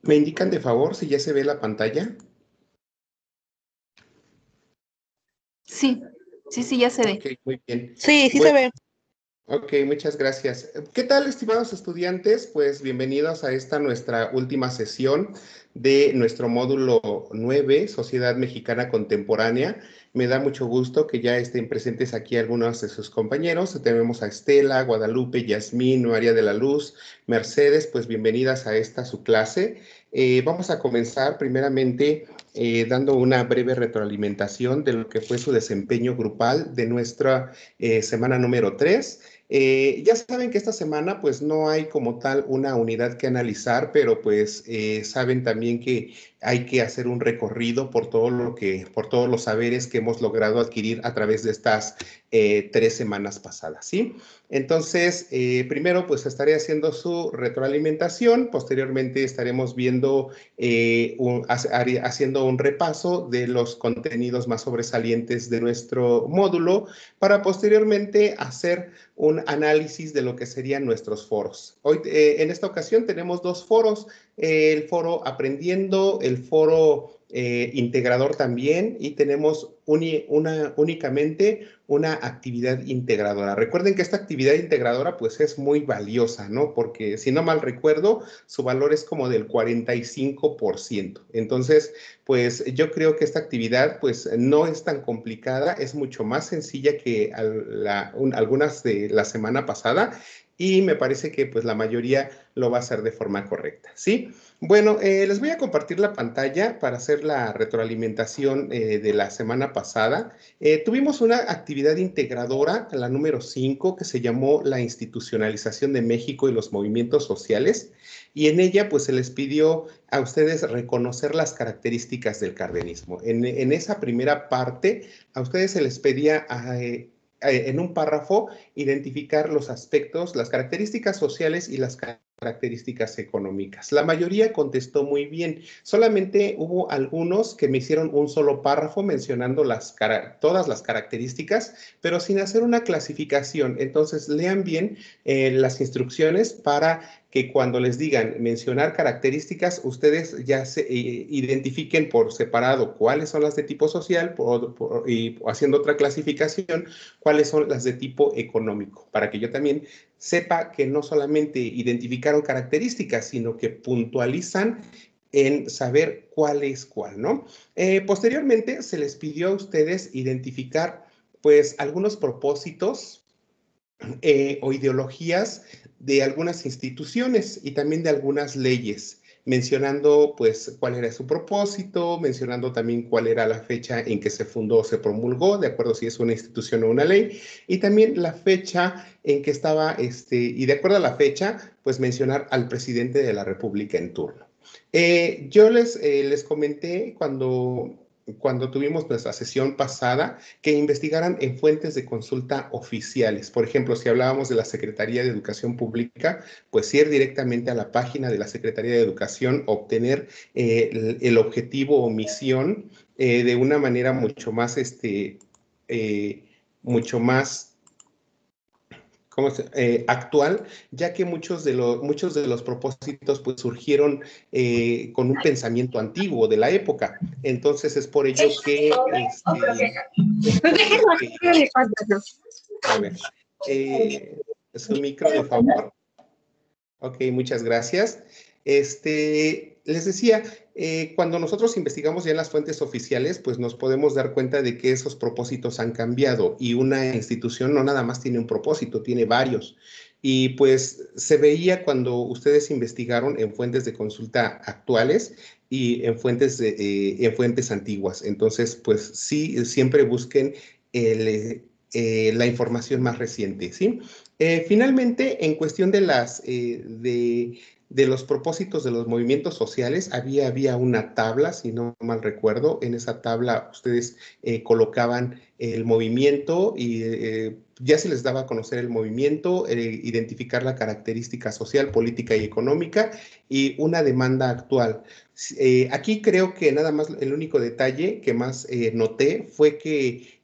¿Me indican de favor si ya se ve la pantalla? Sí, sí, ya se ve. Ok, muy bien. Sí, sí se Bueno, ve. ok, muchas gracias. ¿Qué tal, estimados estudiantes? Pues bienvenidos a esta nuestra última sesión de nuestro módulo 9, Sociedad Mexicana Contemporánea. Me da mucho gusto que ya estén presentes aquí algunos de sus compañeros. Tenemos a Estela, Guadalupe, Yasmín, María de la Luz, Mercedes, pues bienvenidas a esta su clase. Vamos a comenzar primeramente dando una breve retroalimentación de lo que fue su desempeño grupal de nuestra semana número 3. Ya saben que esta semana pues no hay como tal una unidad que analizar, pero pues saben también que hay que hacer un recorrido por por todos los saberes que hemos logrado adquirir a través de estas 3 semanas pasadas, ¿sí? Entonces, primero pues estaré haciendo su retroalimentación, posteriormente estaremos viendo, haciendo un repaso de los contenidos más sobresalientes de nuestro módulo para posteriormente hacer un análisis de lo que serían nuestros foros. Hoy, en esta ocasión, tenemos 2 foros, el foro Aprendiendo, el foro Integrador también, y tenemos únicamente una actividad integradora. Recuerden que esta actividad integradora pues es muy valiosa, ¿no? Porque si no mal recuerdo, su valor es como del 45%. Entonces, pues yo creo que esta actividad pues no es tan complicada, es mucho más sencilla que algunas de la semana pasada y me parece que pues la mayoría lo va a hacer de forma correcta, ¿sí? Bueno, les voy a compartir la pantalla para hacer la retroalimentación de la semana pasada. Tuvimos una actividad integradora, la número 5, que se llamó la institucionalización de México y los movimientos sociales, y en ella pues se les pidió a ustedes reconocer las características del cardenismo. En esa primera parte, a ustedes se les pedía en un párrafo identificar los aspectos, las características sociales y las características económicas. La mayoría contestó muy bien. Solamente hubo algunos que me hicieron un solo párrafo mencionando todas las características, pero sin hacer una clasificación. Entonces, lean bien las instrucciones para que cuando les digan mencionar características, ustedes ya se identifiquen por separado cuáles son las de tipo social y haciendo otra clasificación, cuáles son las de tipo económico, para que yo también sepa que no solamente identificaron características, sino que puntualizan en saber cuál es cuál, ¿no? Posteriormente, se les pidió a ustedes identificar, pues, algunos propósitos o ideologías de algunas instituciones y también de algunas leyes, mencionando pues cuál era su propósito, mencionando también cuál era la fecha en que se fundó o se promulgó, de acuerdo si es una institución o una ley, y también la fecha en que estaba, y de acuerdo a la fecha, pues mencionar al presidente de la República en turno. Yo les comenté cuando tuvimos nuestra sesión pasada que investigaran en fuentes de consulta oficiales. Por ejemplo, si hablábamos de la Secretaría de Educación Pública, pues ir directamente a la página de la Secretaría de Educación, obtener el objetivo o misión de una manera mucho más actual, ya que muchos de los propósitos pues, surgieron con un pensamiento antiguo de la época. Entonces es por ello que, a ver, su micro, de favor. Ok, muchas gracias. Les decía, cuando nosotros investigamos ya en las fuentes oficiales, pues nos podemos dar cuenta de que esos propósitos han cambiado y una institución no nada más tiene un propósito, tiene varios. Y pues se veía cuando ustedes investigaron en fuentes de consulta actuales y en fuentes antiguas. Entonces, pues sí, siempre busquen la información más reciente, ¿sí? Finalmente, en cuestión de los propósitos de los movimientos sociales, había una tabla, si no mal recuerdo. En esa tabla ustedes colocaban el movimiento y ya se les daba a conocer el movimiento, identificar la característica social, política y económica y una demanda actual. Aquí creo que nada más el único detalle que más noté fue que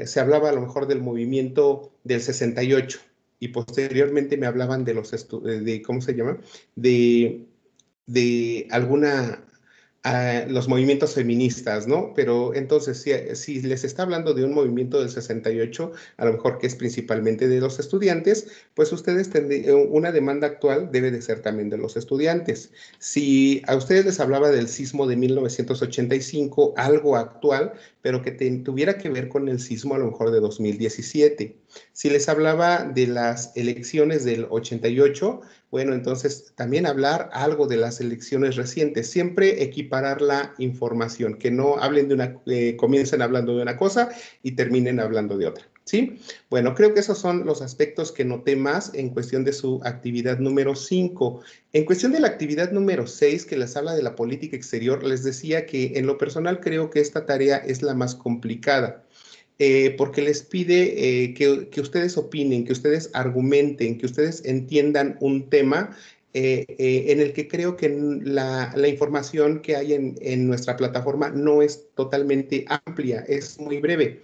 se hablaba a lo mejor del movimiento del 68 y posteriormente me hablaban de ¿cómo se llama? De de los movimientos feministas, ¿no? Pero entonces, si les está hablando de un movimiento del 68, a lo mejor que es principalmente de los estudiantes, pues ustedes una demanda actual debe de ser también de los estudiantes. Si a ustedes les hablaba del sismo de 1985, algo actual, pero que tuviera que ver con el sismo a lo mejor de 2017. Si les hablaba de las elecciones del 88, bueno, entonces también hablar algo de las elecciones recientes, siempre equiparar la información, que no hablen comiencen hablando de una cosa y terminen hablando de otra, ¿sí? Bueno, creo que esos son los aspectos que noté más en cuestión de su actividad número 5. En cuestión de la actividad número 6, que les habla de la política exterior, les decía que en lo personal creo que esta tarea es la más complicada. Porque les pide que ustedes opinen, que ustedes argumenten, que ustedes entiendan un tema en el que creo que la información que hay en nuestra plataforma no es totalmente amplia, es muy breve.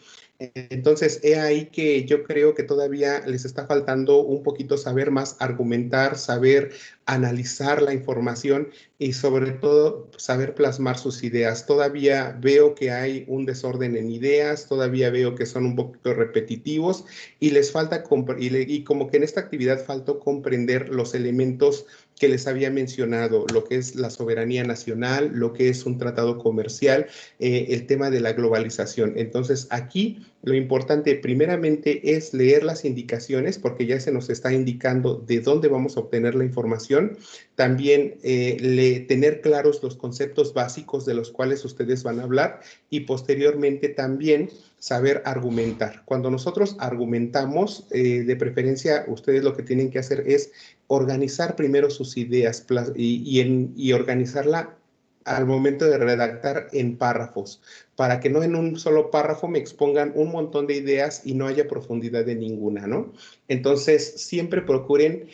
Entonces, he ahí que yo creo que todavía les está faltando un poquito saber más argumentar, saber analizar la información y sobre todo saber plasmar sus ideas. Todavía veo que hay un desorden en ideas, todavía veo que son un poquito repetitivos y les falta, y como que en esta actividad faltó comprender los elementos que les había mencionado, lo que es la soberanía nacional, lo que es un tratado comercial, el tema de la globalización. Entonces, aquí lo importante primeramente es leer las indicaciones, porque ya se nos está indicando de dónde vamos a obtener la información. También tener claros los conceptos básicos de los cuales ustedes van a hablar y posteriormente también saber argumentar. Cuando nosotros argumentamos, de preferencia, ustedes lo que tienen que hacer es organizar primero sus ideas y organizarla al momento de redactar en párrafos, para que no en un solo párrafo me expongan un montón de ideas y no haya profundidad de ninguna, ¿no? Entonces, siempre procuren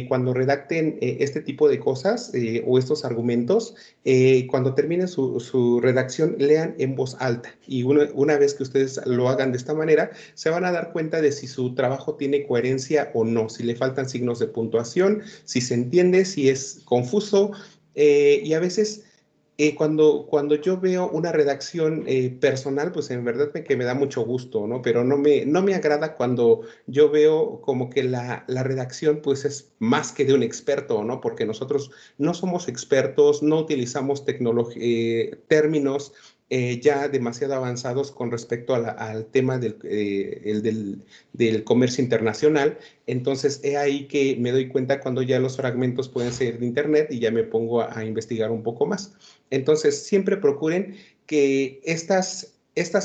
cuando redacten este tipo de cosas o estos argumentos, cuando terminen su redacción, lean en voz alta. Y una vez que ustedes lo hagan de esta manera, se van a dar cuenta de si su trabajo tiene coherencia o no, si le faltan signos de puntuación, si se entiende, si es confuso, y a veces cuando yo veo una redacción personal, pues en verdad que me da mucho gusto, ¿no? Pero no me agrada cuando yo veo como que la redacción pues es más que de un experto, ¿no? Porque nosotros no somos expertos, no utilizamos términos ya demasiado avanzados con respecto al tema del comercio internacional. Entonces, he ahí que me doy cuenta cuando ya los fragmentos pueden ser de internet y ya me pongo a investigar un poco más. Entonces, siempre procuren que estas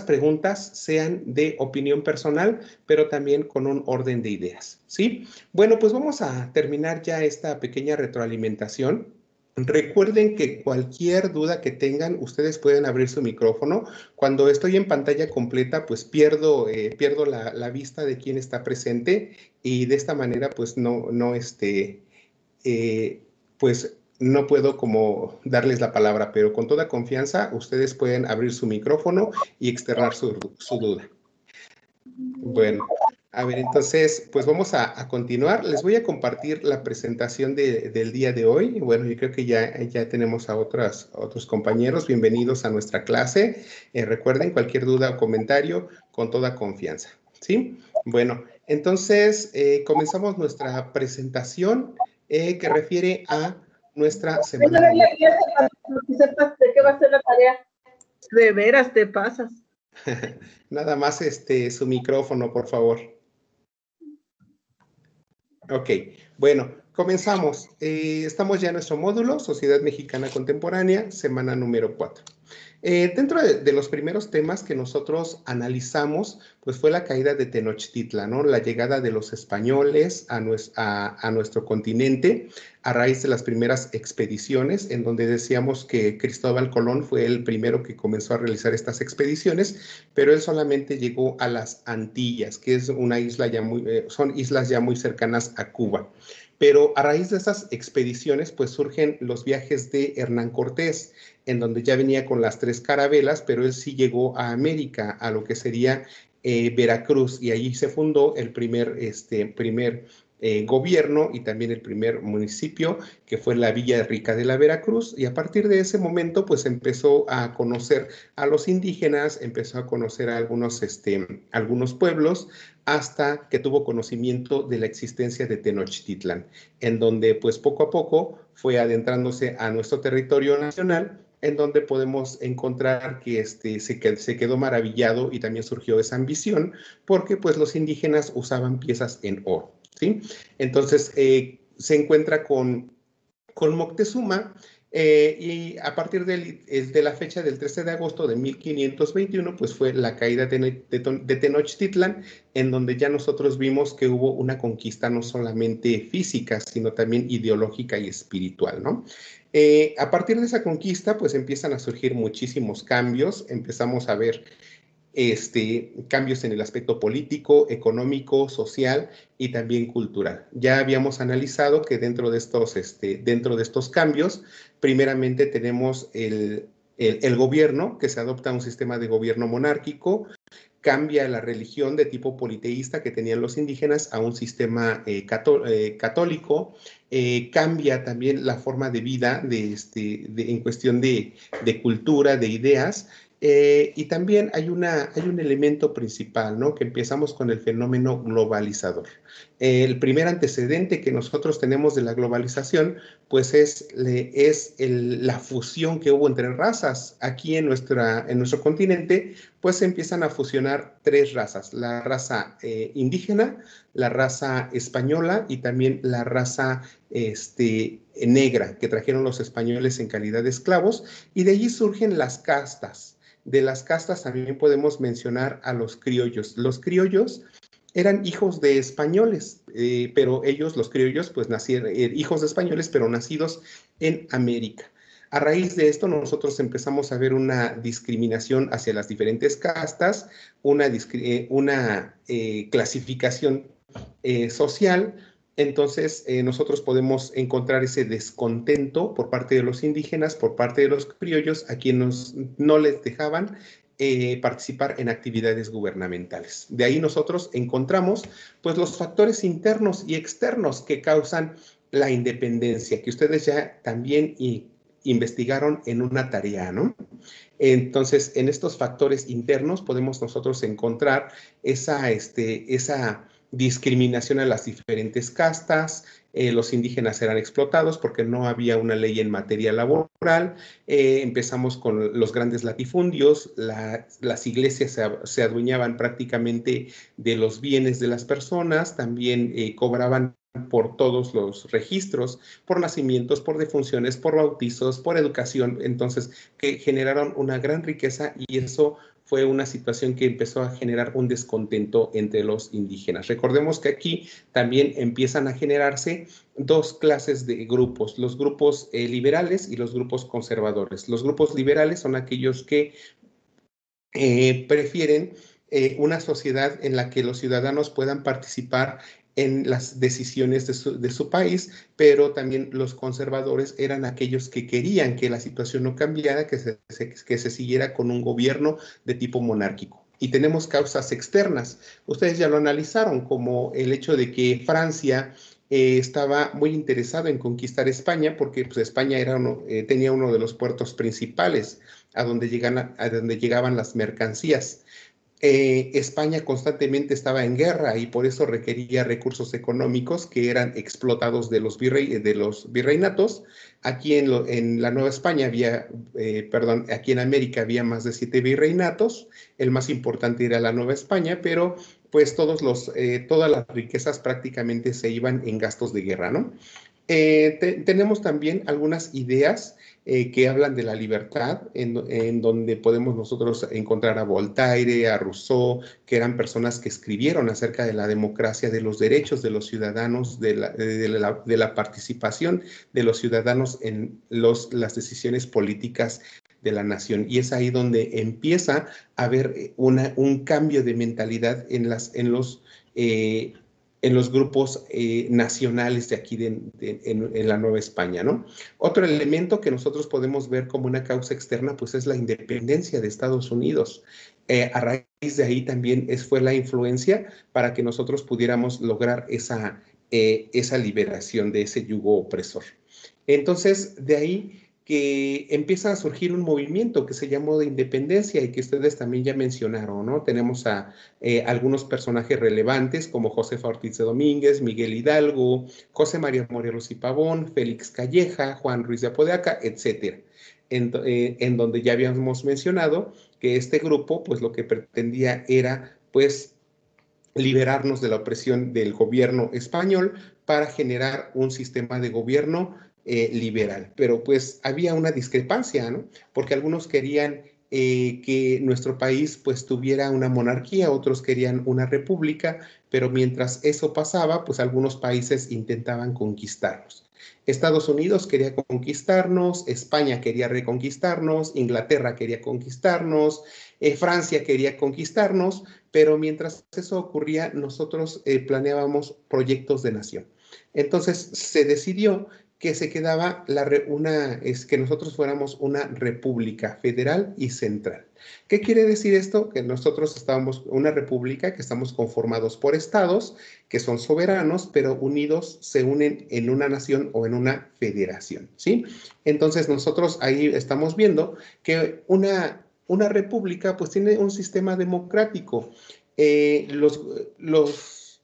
preguntas sean de opinión personal, pero también con un orden de ideas, ¿sí? Bueno, pues vamos a terminar ya esta pequeña retroalimentación. Recuerden que cualquier duda que tengan, ustedes pueden abrir su micrófono. Cuando estoy en pantalla completa, pues pierdo la vista de quién está presente y de esta manera, pues pues no puedo como darles la palabra, pero con toda confianza ustedes pueden abrir su micrófono y externar su duda. Bueno, a ver, entonces, pues vamos a continuar. Les voy a compartir la presentación del día de hoy. Bueno, yo creo que ya tenemos a otros compañeros. Bienvenidos a nuestra clase. Recuerden, cualquier duda o comentario, con toda confianza, ¿sí? Bueno, entonces, comenzamos nuestra presentación que refiere a nuestra semana. Para que sepas de qué va a ser la tarea. De veras te pasas. Nada más su micrófono, por favor. Ok, bueno, comenzamos. Estamos ya en nuestro módulo, Sociedad Mexicana Contemporánea, semana número 4. Dentro de los primeros temas que nosotros analizamos, pues fue la caída de Tenochtitlan, ¿no? La llegada de los españoles a nuestro continente a raíz de las primeras expediciones, en donde decíamos que Cristóbal Colón fue el primero que comenzó a realizar estas expediciones, pero él solamente llegó a las Antillas, que es una isla son islas ya muy cercanas a Cuba. Pero a raíz de esas expediciones, pues surgen los viajes de Hernán Cortés, en donde ya venía con las 3 carabelas, pero él sí llegó a América, a lo que sería Veracruz, y allí se fundó el primer gobierno y también el primer municipio, que fue la Villa Rica de la Veracruz, y a partir de ese momento pues empezó a conocer a los indígenas, empezó a conocer a algunos pueblos, hasta que tuvo conocimiento de la existencia de Tenochtitlan, en donde pues poco a poco fue adentrándose a nuestro territorio nacional, en donde podemos encontrar que se quedó maravillado y también surgió esa ambición, porque pues los indígenas usaban piezas en oro, ¿sí? Entonces se encuentra con Moctezuma, y a partir de la fecha del 13 de agosto de 1521, pues fue la caída de Tenochtitlan, en donde ya nosotros vimos que hubo una conquista no solamente física, sino también ideológica y espiritual, ¿no? A partir de esa conquista, pues empiezan a surgir muchísimos cambios, empezamos a ver cambios en el aspecto político, económico, social y también cultural. Ya habíamos analizado que dentro de estos cambios, primeramente tenemos el gobierno, que se adopta un sistema de gobierno monárquico, cambia la religión de tipo politeísta que tenían los indígenas a un sistema católico, cambia también la forma de vida en cuestión de cultura, de ideas, y también hay un elemento principal, ¿no? Que empezamos con el fenómeno globalizador. El primer antecedente que nosotros tenemos de la globalización, pues es la fusión que hubo entre razas. Aquí en nuestro continente, pues se empiezan a fusionar tres razas: la raza indígena, la raza española y también la raza negra, que trajeron los españoles en calidad de esclavos, y de allí surgen las castas. De las castas también podemos mencionar a los criollos. Los criollos eran hijos de españoles, pero ellos, los criollos, pues nacieron, hijos de españoles, pero nacidos en América. A raíz de esto, nosotros empezamos a ver una discriminación hacia las diferentes castas, una clasificación social. Entonces, nosotros podemos encontrar ese descontento por parte de los indígenas, por parte de los criollos, a quienes no les dejaban participar en actividades gubernamentales. De ahí nosotros encontramos pues los factores internos y externos que causan la independencia, que ustedes ya también investigaron en una tarea, ¿no? Entonces, en estos factores internos podemos nosotros encontrar esa discriminación a las diferentes castas. Los indígenas eran explotados porque no había una ley en materia laboral. Empezamos con los grandes latifundios, las iglesias se adueñaban prácticamente de los bienes de las personas, también cobraban por todos los registros, por nacimientos, por defunciones, por bautizos, por educación, entonces que generaron una gran riqueza, y eso fue una situación que empezó a generar un descontento entre los indígenas. Recordemos que aquí también empiezan a generarse dos clases de grupos: los grupos liberales y los grupos conservadores. Los grupos liberales son aquellos que prefieren una sociedad en la que los ciudadanos puedan participar en las decisiones de su país, pero también los conservadores eran aquellos que querían que la situación no cambiara, que se siguiera con un gobierno de tipo monárquico. Y tenemos causas externas. Ustedes ya lo analizaron, como el hecho de que Francia estaba muy interesado en conquistar España, porque pues, España tenía uno de los puertos principales a donde llegaban las mercancías. España constantemente estaba en guerra y por eso requería recursos económicos que eran explotados de los virreinatos. Aquí en la Nueva España aquí en América había más de 7 virreinatos. El más importante era la Nueva España, pero pues todas las riquezas prácticamente se iban en gastos de guerra, ¿no? Tenemos también algunas ideas que hablan de la libertad, en donde podemos nosotros encontrar a Voltaire, a Rousseau, que eran personas que escribieron acerca de la democracia, de los derechos de los ciudadanos, de la participación de los ciudadanos en las decisiones políticas de la nación. Y es ahí donde empieza a haber un cambio de mentalidad en los grupos nacionales de aquí en la Nueva España, ¿no? Otro elemento que nosotros podemos ver como una causa externa, pues es la independencia de Estados Unidos. A raíz de ahí también fue la influencia para que nosotros pudiéramos lograr esa esa liberación de ese yugo opresor. Entonces, de ahí que empieza a surgir un movimiento que se llamó de independencia y que ustedes también ya mencionaron, ¿no? Tenemos a algunos personajes relevantes como Josefa Ortiz de Domínguez, Miguel Hidalgo, José María Morelos y Pavón, Félix Calleja, Juan Ruiz de Apodaca, etcétera. En donde ya habíamos mencionado que este grupo, pues lo que pretendía era, pues, liberarnos de la opresión del gobierno español para generar un sistema de gobierno liberal. Pero pues había una discrepancia, ¿no? Porque algunos querían que nuestro país pues tuviera una monarquía, otros querían una república, pero mientras eso pasaba, pues algunos países intentaban conquistarnos. Estados Unidos quería conquistarnos, España quería reconquistarnos, Inglaterra quería conquistarnos, Francia quería conquistarnos, pero mientras eso ocurría, nosotros planeábamos proyectos de nación. Entonces se decidió que se quedaba que nosotros fuéramos una república federal y central. ¿Qué quiere decir esto? Que nosotros estábamos una república que estamos conformados por estados que son soberanos, pero unidos se unen en una nación o en una federación, ¿sí? Entonces nosotros ahí estamos viendo que una república pues tiene un sistema democrático. Los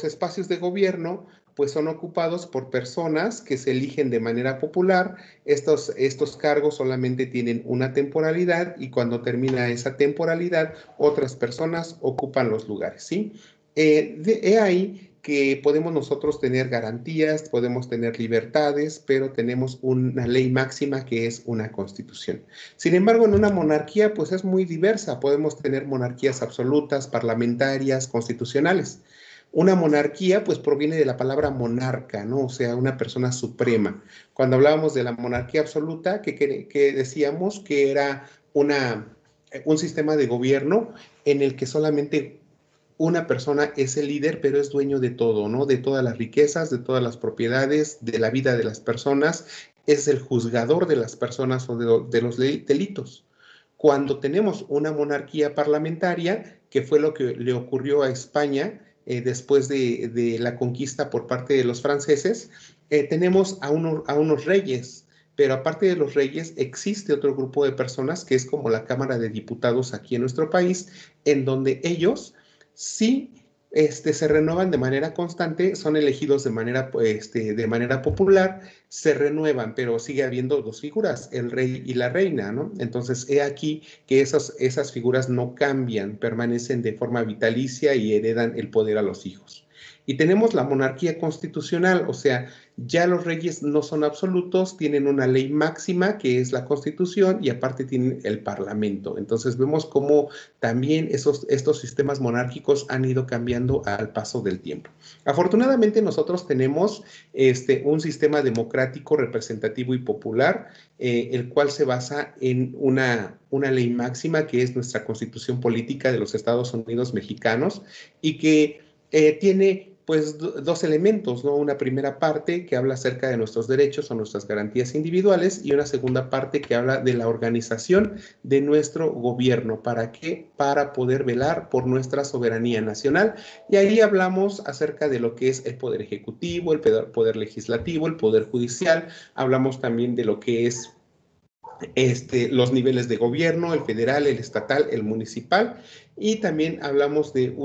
espacios de gobierno pues son ocupados por personas que se eligen de manera popular. Estos cargos solamente tienen una temporalidad y cuando termina esa temporalidad, otras personas ocupan los lugares, ¿sí? He ahí que podemos nosotros tener garantías, podemos tener libertades, pero tenemos una ley máxima que es una constitución. Sin embargo, en una monarquía, pues es muy diversa. Podemos tener monarquías absolutas, parlamentarias, constitucionales. Una monarquía, pues proviene de la palabra monarca, ¿no? O sea, una persona suprema. Cuando hablábamos de la monarquía absoluta, que decíamos que era un sistema de gobierno en el que solamente una persona es el líder, pero es dueño de todo, ¿no? De todas las riquezas, de todas las propiedades, de la vida de las personas, es el juzgador de las personas o de los delitos. Cuando tenemos una monarquía parlamentaria, que fue lo que le ocurrió a España después de la conquista por parte de los franceses, tenemos a unos reyes, pero aparte de los reyes existe otro grupo de personas que es como la Cámara de Diputados aquí en nuestro país, en donde ellos sí se renuevan de manera constante, son elegidos de manera popular, se renuevan, pero sigue habiendo dos figuras, el rey y la reina, ¿no? Entonces, he aquí que esas figuras no cambian, permanecen de forma vitalicia y heredan el poder a los hijos. Y tenemos la monarquía constitucional, o sea, ya los reyes no son absolutos, tienen una ley máxima que es la Constitución y aparte tienen el Parlamento. Entonces vemos cómo también estos sistemas monárquicos han ido cambiando al paso del tiempo. Afortunadamente nosotros tenemos un sistema democrático, representativo y popular, el cual se basa en una ley máxima que es nuestra Constitución Política de los Estados Unidos Mexicanos y que tiene pues dos elementos, ¿no? Una primera parte que habla acerca de nuestros derechos o nuestras garantías individuales y una segunda parte que habla de la organización de nuestro gobierno. ¿Para qué? Para poder velar por nuestra soberanía nacional. Y ahí hablamos acerca de lo que es el poder ejecutivo, el poder legislativo, el poder judicial. Hablamos también de lo que es los niveles de gobierno, el federal, el estatal, el municipal. Y también hablamos de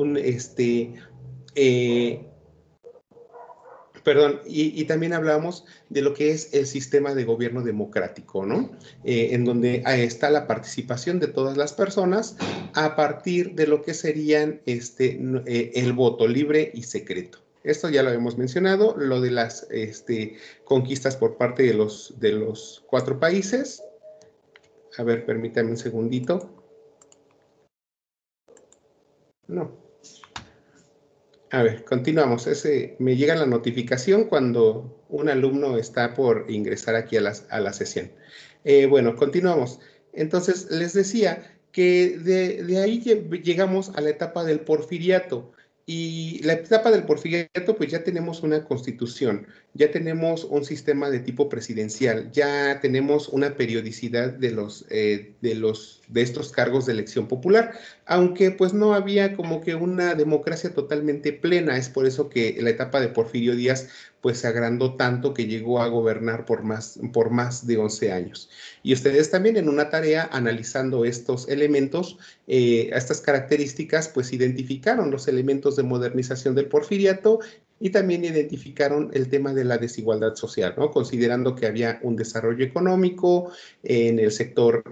y también hablamos de lo que es el sistema de gobierno democrático, ¿no? En donde está la participación de todas las personas a partir de lo que serían el voto libre y secreto. Esto ya lo hemos mencionado, lo de las conquistas por parte de los 4 países. A ver, permítame un segundito. No. A ver, continuamos. Me llega la notificación cuando un alumno está por ingresar aquí a la sesión. Bueno, continuamos. Entonces, les decía que de ahí llegamos a la etapa del porfiriato. Y la etapa del porfiriato, pues ya tenemos una constitución, ya tenemos un sistema de tipo presidencial, ya tenemos una periodicidad de estos cargos de elección popular, aunque pues no había como que una democracia totalmente plena. Es por eso que la etapa de Porfirio Díaz pues se agrandó tanto que llegó a gobernar por más de 11 años. Y ustedes también en una tarea analizando estos elementos, estas características, pues identificaron los elementos de modernización del porfiriato y también identificaron el tema de la desigualdad social, ¿no? Considerando que había un desarrollo económico en el sector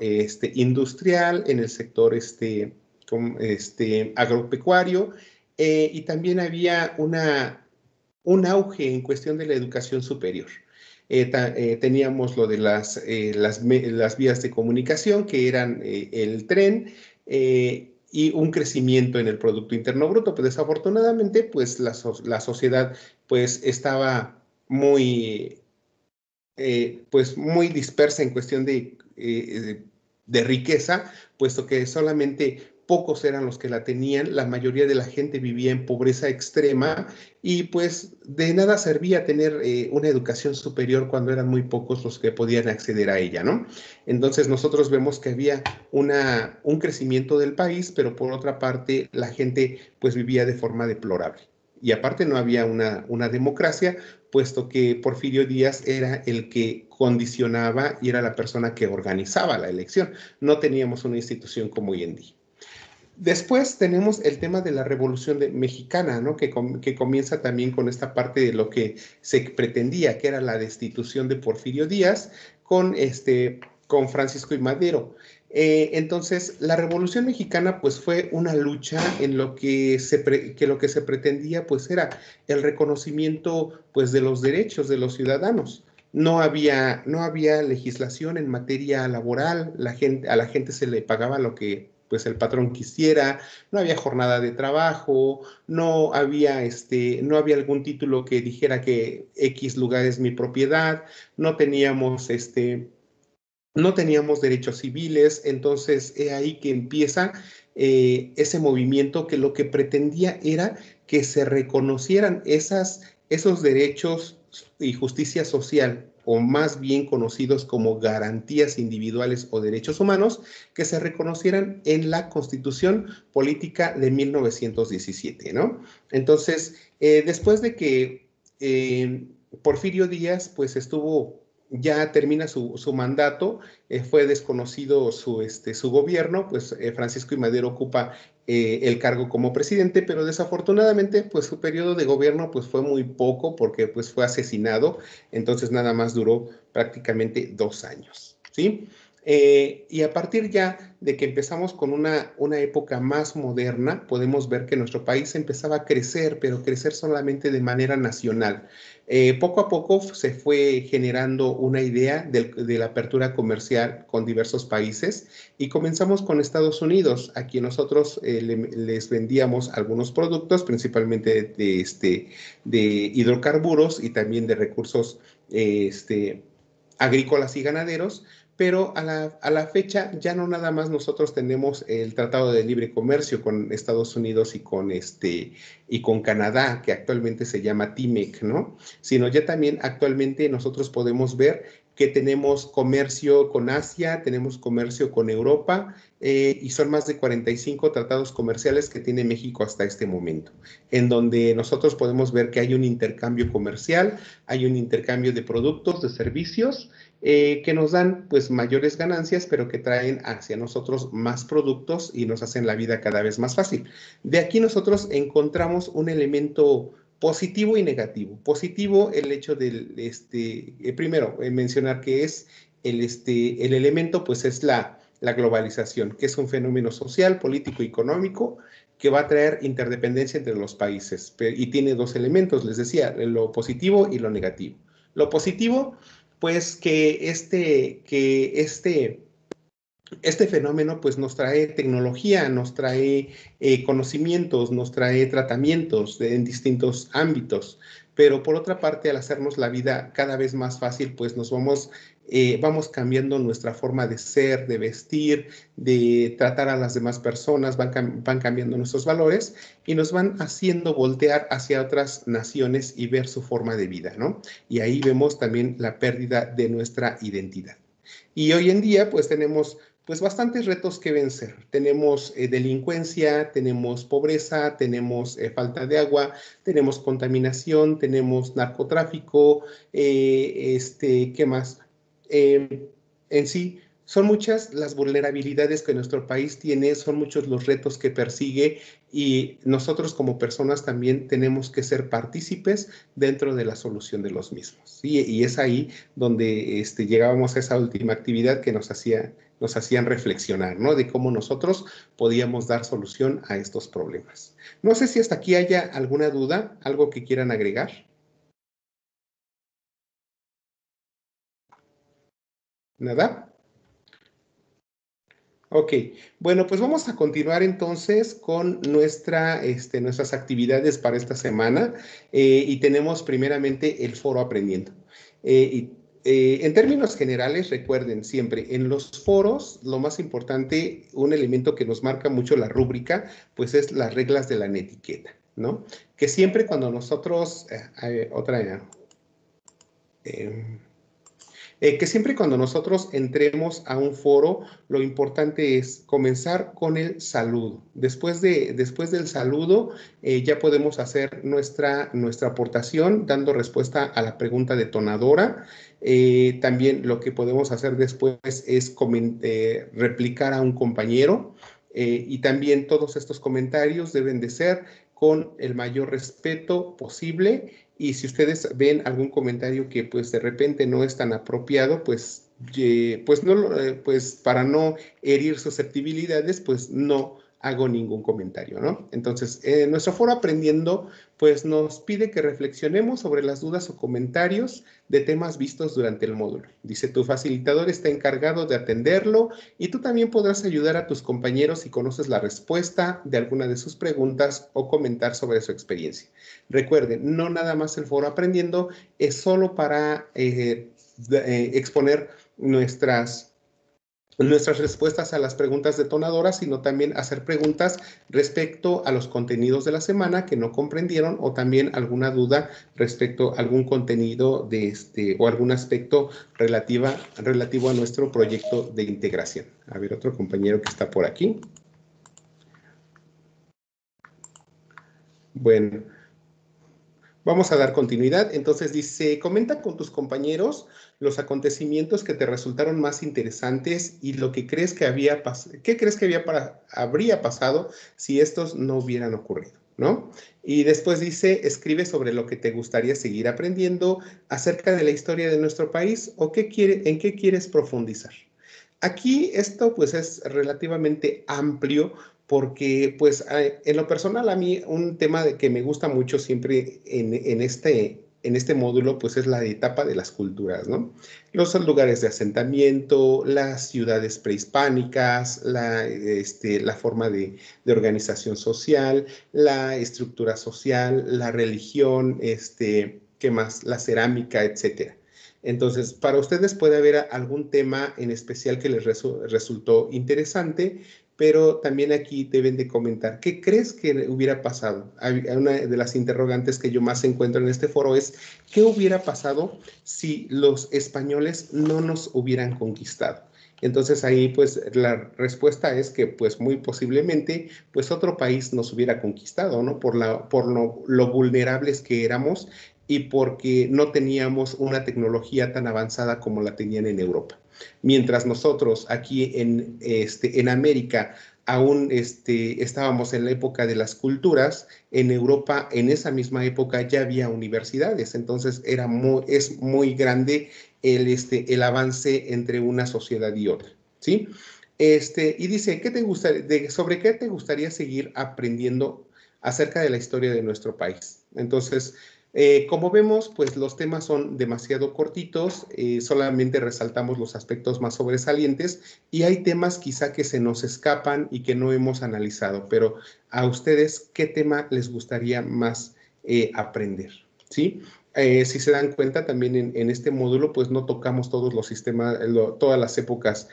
industrial, en el sector agropecuario, y también había un auge en cuestión de la educación superior. Teníamos lo de las vías de comunicación, que eran el tren, y un crecimiento en el Producto Interno Bruto. Pues desafortunadamente, pues la sociedad pues estaba pues muy dispersa en cuestión de riqueza, puesto que solamente pocos eran los que la tenían, la mayoría de la gente vivía en pobreza extrema y pues de nada servía tener una educación superior cuando eran muy pocos los que podían acceder a ella, ¿no? Entonces nosotros vemos que había un crecimiento del país, pero por otra parte la gente pues vivía de forma deplorable. Y aparte no había una democracia, puesto que Porfirio Díaz era el que condicionaba y era la persona que organizaba la elección. No teníamos una institución como hoy en día. Después tenemos el tema de la Revolución Mexicana, ¿no? Que comienza también con esta parte de lo que se pretendía, que era la destitución de Porfirio Díaz con Francisco I. Madero. Entonces, la Revolución Mexicana pues fue una lucha en lo que lo que se pretendía pues era el reconocimiento pues de los derechos de los ciudadanos. No había legislación en materia laboral, a la gente se le pagaba lo que pues el patrón quisiera, no había jornada de trabajo, no había algún título que dijera que X lugar es mi propiedad, no teníamos derechos civiles. Entonces es ahí que empieza ese movimiento que lo que pretendía era que se reconocieran esos derechos y justicia social, o más bien conocidos como garantías individuales o derechos humanos, que se reconocieran en la Constitución Política de 1917, ¿no? Entonces, después de que Porfirio Díaz, pues ya termina su mandato, fue desconocido su gobierno, pues Francisco I. Madero ocupa el cargo como presidente, pero desafortunadamente pues su periodo de gobierno pues fue muy poco porque pues fue asesinado, entonces nada más duró prácticamente 2 años, ¿sí? Y a partir ya de que empezamos con una época más moderna, podemos ver que nuestro país empezaba a crecer, pero crecer solamente de manera nacional. Poco a poco se fue generando una idea de la apertura comercial con diversos países y comenzamos con Estados Unidos. Aquí nosotros les vendíamos algunos productos, principalmente de hidrocarburos y también de recursos agrícolas y ganaderos, pero a la fecha ya no nada más nosotros tenemos el Tratado de Libre Comercio con Estados Unidos y con Canadá, que actualmente se llama TIMEC, ¿no? Sino ya también actualmente nosotros podemos ver que tenemos comercio con Asia, tenemos comercio con Europa, y son más de 45 tratados comerciales que tiene México hasta este momento, en donde nosotros podemos ver que hay un intercambio comercial, hay un intercambio de productos, de servicios, que nos dan pues mayores ganancias, pero que traen hacia nosotros más productos y nos hacen la vida cada vez más fácil. De aquí nosotros encontramos un elemento positivo y negativo. Positivo, el hecho del, primero, mencionar que es el elemento, pues es la globalización, que es un fenómeno social, político y económico que va a traer interdependencia entre los países. Y tiene 2 elementos, les decía, lo positivo y lo negativo. Lo positivo, pues que este fenómeno pues nos trae tecnología, nos trae conocimientos, nos trae tratamientos en distintos ámbitos, pero por otra parte al hacernos la vida cada vez más fácil pues nos vamos vamos cambiando nuestra forma de ser, de vestir, de tratar a las demás personas, van cambiando nuestros valores y nos van haciendo voltear hacia otras naciones y ver su forma de vida, ¿no? Y ahí vemos también la pérdida de nuestra identidad. Y hoy en día, pues tenemos pues bastantes retos que vencer. Tenemos delincuencia, tenemos pobreza, tenemos falta de agua, tenemos contaminación, tenemos narcotráfico, ¿qué más? En sí, son muchas las vulnerabilidades que nuestro país tiene, son muchos los retos que persigue y nosotros como personas también tenemos que ser partícipes dentro de la solución de los mismos. ¿Sí? Y es ahí donde llegábamos a esa última actividad que nos hacían reflexionar, ¿no? De cómo nosotros podíamos dar solución a estos problemas. No sé si hasta aquí haya alguna duda, algo que quieran agregar. ¿Nada? Ok, bueno, pues vamos a continuar entonces con nuestras actividades para esta semana y tenemos primeramente el foro aprendiendo. En términos generales, recuerden siempre, en los foros, lo más importante, un elemento que nos marca mucho la rúbrica, pues es las reglas de la netiqueta, ¿no? Que siempre cuando nosotros, que siempre cuando nosotros entremos a un foro, lo importante es comenzar con el saludo. Después del saludo, ya podemos hacer nuestra aportación dando respuesta a la pregunta detonadora. También lo que podemos hacer después es replicar a un compañero. Y también todos estos comentarios deben de ser con el mayor respeto posible. Y si ustedes ven algún comentario que pues de repente no es tan apropiado, pues para no herir susceptibilidades, pues no hago ningún comentario, ¿no? Entonces, nuestro foro aprendiendo, pues nos pide que reflexionemos sobre las dudas o comentarios de temas vistos durante el módulo. Dice, tu facilitador está encargado de atenderlo y tú también podrás ayudar a tus compañeros si conoces la respuesta de alguna de sus preguntas o comentar sobre su experiencia. Recuerden, no nada más el foro aprendiendo es solo para exponer nuestras respuestas a las preguntas detonadoras, sino también hacer preguntas respecto a los contenidos de la semana que no comprendieron o también alguna duda respecto a algún contenido o algún aspecto relativo a nuestro proyecto de integración. A ver, otro compañero que está por aquí. Bueno, vamos a dar continuidad. Entonces dice, comenta con tus compañeros los acontecimientos que te resultaron más interesantes y lo que crees que habría pasado si estos no hubieran ocurrido, ¿no? Y después dice, escribe sobre lo que te gustaría seguir aprendiendo acerca de la historia de nuestro país o en qué quieres profundizar. Aquí esto pues es relativamente amplio porque pues en lo personal a mí un tema que me gusta mucho siempre en este módulo pues es la etapa de las culturas, ¿no? Los lugares de asentamiento, las ciudades prehispánicas, la forma de organización social, la estructura social, la religión, ¿qué más? La cerámica, etcétera. Entonces, para ustedes puede haber algún tema en especial que les resultó interesante, pero también aquí deben de comentar, ¿qué crees que hubiera pasado? Una de las interrogantes que yo más encuentro en este foro es, ¿qué hubiera pasado si los españoles no nos hubieran conquistado? Entonces ahí pues la respuesta es que pues muy posiblemente pues otro país nos hubiera conquistado, ¿no? Por lo vulnerables que éramos y porque no teníamos una tecnología tan avanzada como la tenían en Europa. Mientras nosotros aquí en América aún estábamos en la época de las culturas, en Europa en esa misma época ya había universidades, entonces es muy grande el avance entre una sociedad y otra, ¿sí? Y dice, ¿sobre qué te gustaría seguir aprendiendo acerca de la historia de nuestro país? Entonces, como vemos, pues los temas son demasiado cortitos, solamente resaltamos los aspectos más sobresalientes y hay temas quizá que se nos escapan y que no hemos analizado, pero a ustedes, ¿qué tema les gustaría más aprender? ¿Sí? Si se dan cuenta, también en este módulo, pues no tocamos todos los sistemas, todas las épocas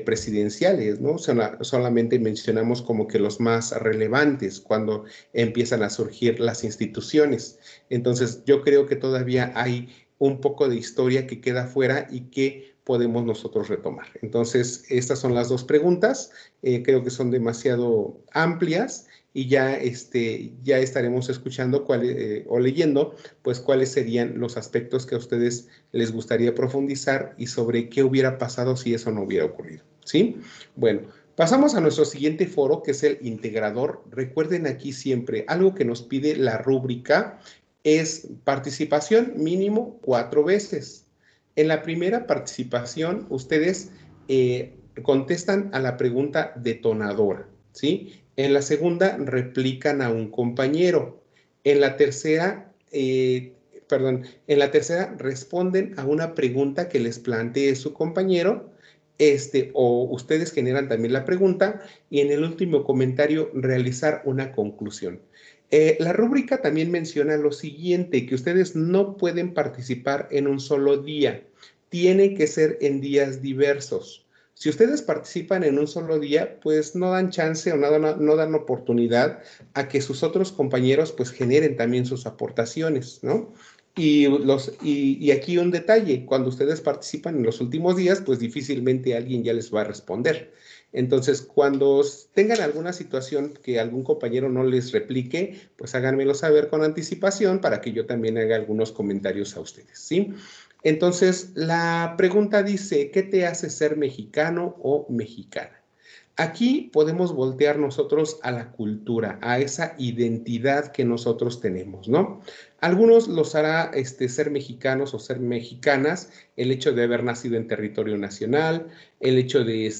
presidenciales, ¿no? Solamente mencionamos como que los más relevantes cuando empiezan a surgir las instituciones. Entonces, yo creo que todavía hay un poco de historia que queda fuera y que podemos nosotros retomar. Entonces, estas son las dos preguntas. Creo que son demasiado amplias y ya estaremos escuchando o leyendo pues cuáles serían los aspectos que a ustedes les gustaría profundizar y sobre qué hubiera pasado si eso no hubiera ocurrido, ¿sí? Bueno, pasamos a nuestro siguiente foro, que es el integrador. Recuerden aquí siempre, algo que nos pide la rúbrica es participación mínimo 4 veces. En la primera participación, ustedes contestan a la pregunta detonadora, ¿sí? En la segunda, replican a un compañero. En la tercera, en la tercera responden a una pregunta que les plantee su compañero, o ustedes generan también la pregunta, y en el último comentario realizar una conclusión. La rúbrica también menciona lo siguiente, que ustedes no pueden participar en un solo día, tiene que ser en días diversos. Si ustedes participan en un solo día, pues no dan chance o no dan oportunidad a que sus otros compañeros pues generen también sus aportaciones, ¿no? Y aquí un detalle, cuando ustedes participan en los últimos días, pues difícilmente alguien ya les va a responder. Entonces, cuando tengan alguna situación que algún compañero no les replique, pues háganmelo saber con anticipación para que yo también haga algunos comentarios a ustedes, ¿sí? Entonces, la pregunta dice, ¿qué te hace ser mexicano o mexicana? Aquí podemos voltear nosotros a la cultura, a esa identidad que nosotros tenemos, ¿no? Algunos los hará ser mexicanos o ser mexicanas, el hecho de haber nacido en territorio nacional, el hecho de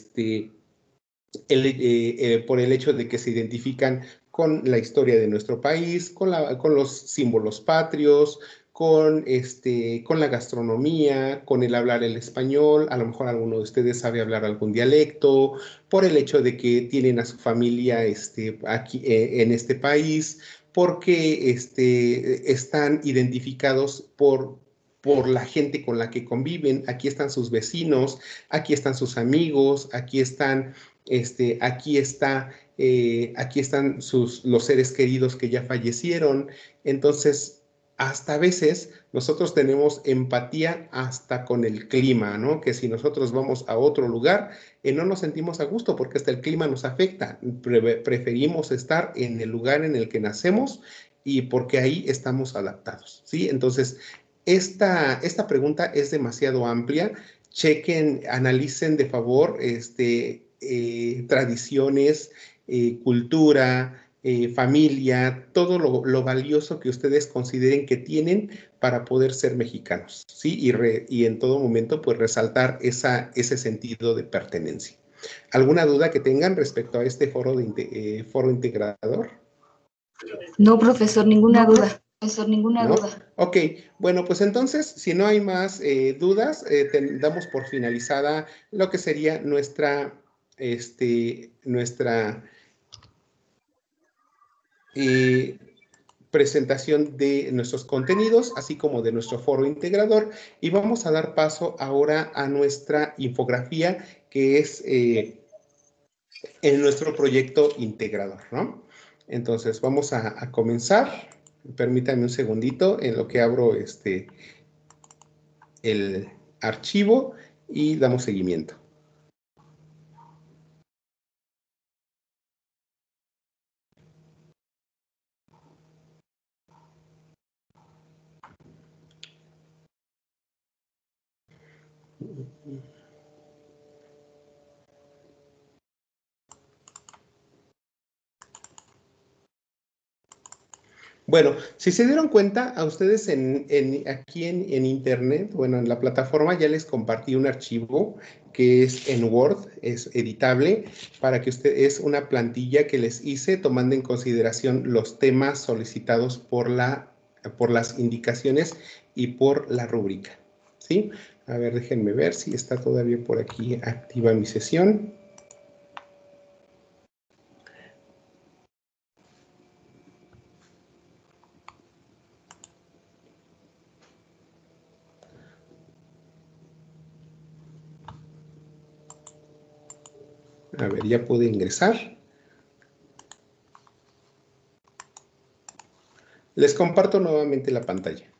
por el hecho de que se identifican con la historia de nuestro país, con los símbolos patrios, con la gastronomía, con el hablar el español, a lo mejor alguno de ustedes sabe hablar algún dialecto, por el hecho de que tienen a su familia aquí en este país, porque están identificados por la gente con la que conviven. Aquí están sus vecinos, aquí están sus amigos, aquí están aquí están los seres queridos que ya fallecieron. Entonces, hasta a veces nosotros tenemos empatía hasta con el clima, ¿no? Que si nosotros vamos a otro lugar, no nos sentimos a gusto porque hasta el clima nos afecta. Preferimos estar en el lugar en el que nacemos y porque ahí estamos adaptados, ¿sí? Entonces, esta pregunta es demasiado amplia. Chequen, analicen de favor tradiciones, cultura, familia, todo lo valioso que ustedes consideren que tienen para poder ser mexicanos, ¿sí? Y en todo momento, pues, resaltar ese sentido de pertenencia. ¿Alguna duda que tengan respecto a este foro integrador? No, profesor, ninguna duda. Profesor, ninguna ¿No? duda. Ok, bueno, pues entonces, si no hay más dudas, damos por finalizada lo que sería nuestra eh, presentación de nuestros contenidos, así como de nuestro foro integrador, y vamos a dar paso ahora a nuestra infografía, que es en nuestro proyecto integrador, ¿no? Entonces, vamos a comenzar. Permítanme un segundito en lo que abro el archivo y damos seguimiento. Bueno, si se dieron cuenta, a ustedes aquí en Internet, bueno, en la plataforma ya les compartí un archivo que es en Word, es editable, para que es una plantilla que les hice tomando en consideración los temas solicitados por las indicaciones y por la rúbrica, ¿sí? A ver, déjenme ver si está todavía por aquí activa mi sesión. A ver, ya pude ingresar. Les comparto nuevamente la pantalla.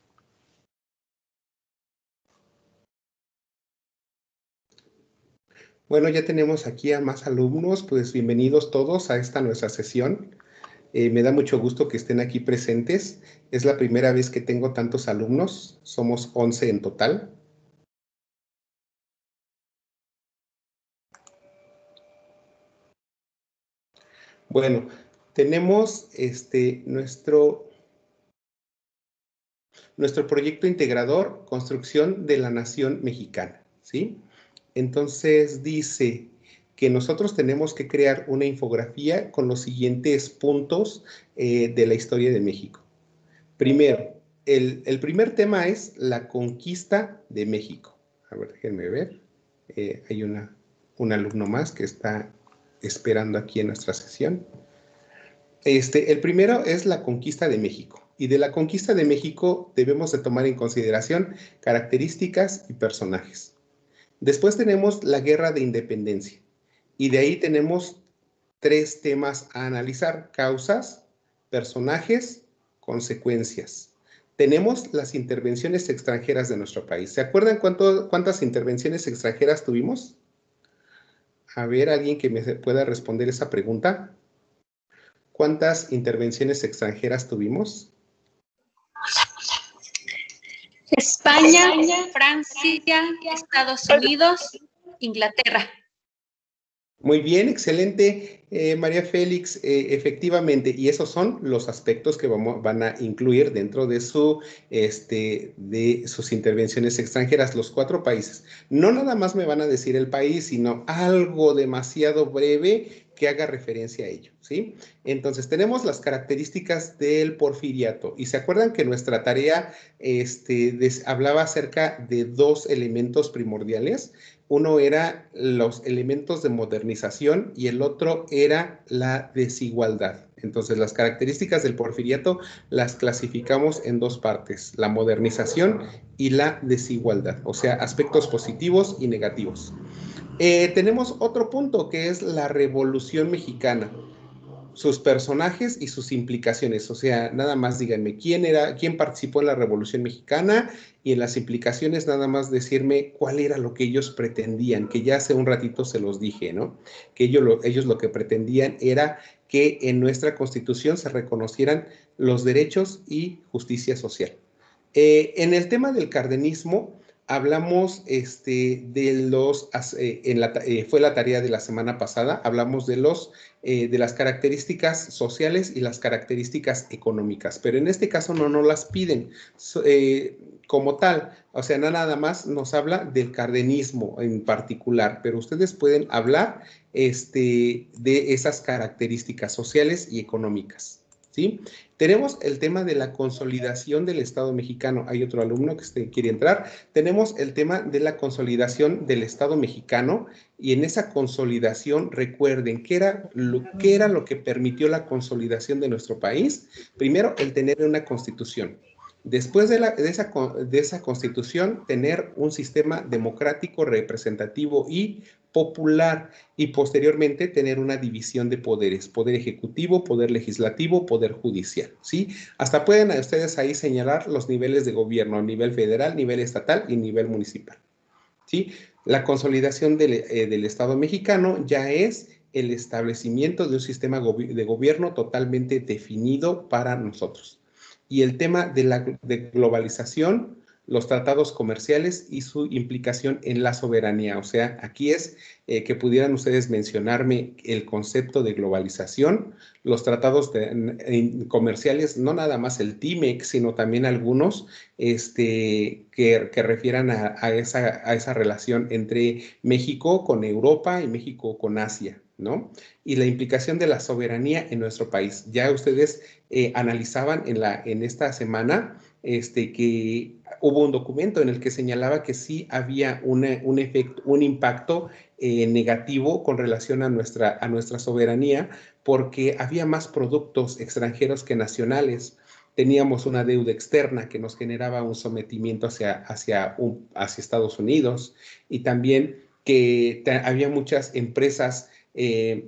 Bueno, ya tenemos aquí a más alumnos, pues bienvenidos todos a esta nuestra sesión. Me da mucho gusto que estén aquí presentes. Es la primera vez que tengo tantos alumnos, somos 11 en total. Bueno, tenemos nuestro proyecto integrador, Construcción de la Nación Mexicana, ¿sí? Entonces dice que nosotros tenemos que crear una infografía con los siguientes puntos de la historia de México. Primero, el primer tema es la conquista de México. A ver, déjenme ver. Hay un alumno más que está esperando aquí en nuestra sesión. El primero es la conquista de México. Y de la conquista de México debemos de tomar en consideración características y personajes. Después tenemos la Guerra de Independencia. Y de ahí tenemos 3 temas a analizar: causas, personajes, consecuencias. Tenemos las intervenciones extranjeras de nuestro país. ¿Se acuerdan cuántas intervenciones extranjeras tuvimos? A ver, alguien que me pueda responder esa pregunta. ¿Cuántas intervenciones extranjeras tuvimos? España, Francia, Estados Unidos, Inglaterra. Muy bien, excelente, María Félix, efectivamente, y esos son los aspectos que van a incluir dentro de sus intervenciones extranjeras, los 4 países. No nada más me van a decir el país, sino algo demasiado breve que haga referencia a ello, ¿sí? Entonces, tenemos las características del porfiriato, y se acuerdan que nuestra tarea hablaba acerca de 2 elementos primordiales. Uno era los elementos de modernización y el otro era la desigualdad. Entonces, las características del porfiriato las clasificamos en 2 partes: la modernización y la desigualdad, o sea, aspectos positivos y negativos. Tenemos otro punto que es la Revolución Mexicana, sus personajes y sus implicaciones. O sea, nada más díganme quién participó en la Revolución Mexicana, y en las implicaciones nada más decirme cuál era lo que ellos pretendían, que ya hace un ratito se los dije, ¿no? Que ellos lo que pretendían era que en nuestra Constitución se reconocieran los derechos y justicia social. En el tema del cardenismo, hablamos fue la tarea de la semana pasada, hablamos de las características sociales y las características económicas, pero en este caso no nos las piden como tal, o sea, nada más nos habla del cardenismo en particular, pero ustedes pueden hablar de esas características sociales y económicas, ¿sí? Tenemos el tema de la consolidación del Estado mexicano. Hay otro alumno que quiere entrar. Tenemos el tema de la consolidación del Estado mexicano, y en esa consolidación, recuerden, ¿qué era lo que permitió la consolidación de nuestro país? Primero, el tener una constitución. Después de esa constitución, tener un sistema democrático, representativo y popular, y posteriormente tener una división de poderes: poder ejecutivo, poder legislativo, poder judicial, ¿sí? Hasta pueden ustedes ahí señalar los niveles de gobierno: a nivel federal, nivel estatal y nivel municipal, ¿sí? La consolidación del Estado mexicano ya es el establecimiento de un sistema de gobierno totalmente definido para nosotros. Y el tema de globalización, los tratados comerciales y su implicación en la soberanía. O sea, aquí es que pudieran ustedes mencionarme el concepto de globalización, los tratados comerciales, no nada más el TIMEC, sino también algunos que refieran a esa relación entre México con Europa y México con Asia, ¿no? Y la implicación de la soberanía en nuestro país. Ya ustedes analizaban en esta semana que hubo un documento en el que señalaba que sí había un impacto negativo con relación a nuestra soberanía, porque había más productos extranjeros que nacionales. Teníamos una deuda externa que nos generaba un sometimiento hacia Estados Unidos, y también que había muchas empresas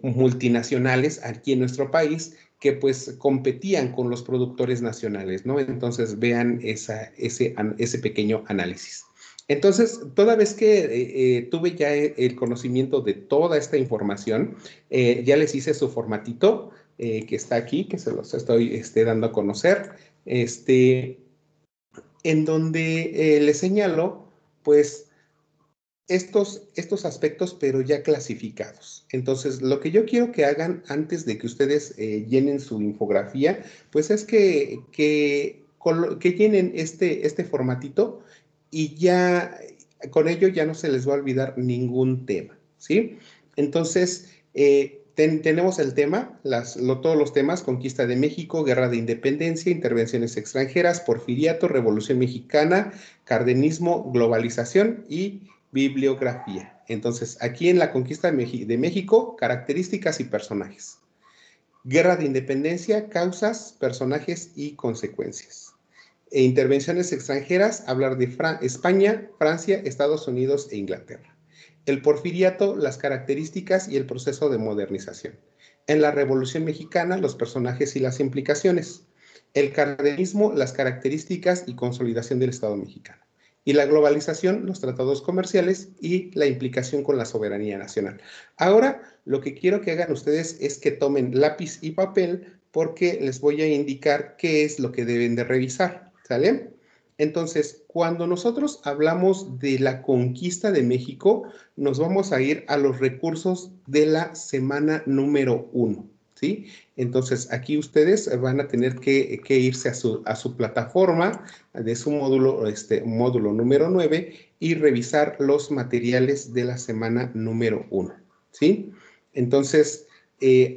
multinacionales aquí en nuestro país que pues competían con los productores nacionales, ¿no? Entonces vean ese pequeño análisis. Entonces, toda vez que tuve ya el conocimiento de toda esta información, ya les hice su formatito que está aquí, que se los estoy dando a conocer, en donde les señalo, pues, estos aspectos, pero ya clasificados. Entonces, lo que yo quiero que hagan antes de que ustedes llenen su infografía, pues es que llenen este formatito y ya con ello ya no se les va a olvidar ningún tema, ¿sí? Entonces, tenemos el tema, todos los temas: conquista de México, guerra de independencia, intervenciones extranjeras, porfiriato, revolución mexicana, cardenismo, globalización y bibliografía. Entonces, aquí en la conquista de México, características y personajes. Guerra de independencia, causas, personajes y consecuencias. Intervenciones extranjeras, hablar de España, Francia, Estados Unidos e Inglaterra. El porfiriato, las características y el proceso de modernización. En la Revolución Mexicana, los personajes y las implicaciones. El cardenismo, las características y consolidación del Estado mexicano. Y la globalización, los tratados comerciales y la implicación con la soberanía nacional. Ahora, lo que quiero que hagan ustedes es que tomen lápiz y papel, porque les voy a indicar qué es lo que deben de revisar, ¿sale? Entonces, cuando nosotros hablamos de la conquista de México, nos vamos a ir a los recursos de la semana número 1, ¿sí? Entonces, aquí ustedes van a tener que irse a su plataforma de su módulo número 9 y revisar los materiales de la semana número 1, ¿sí? Entonces,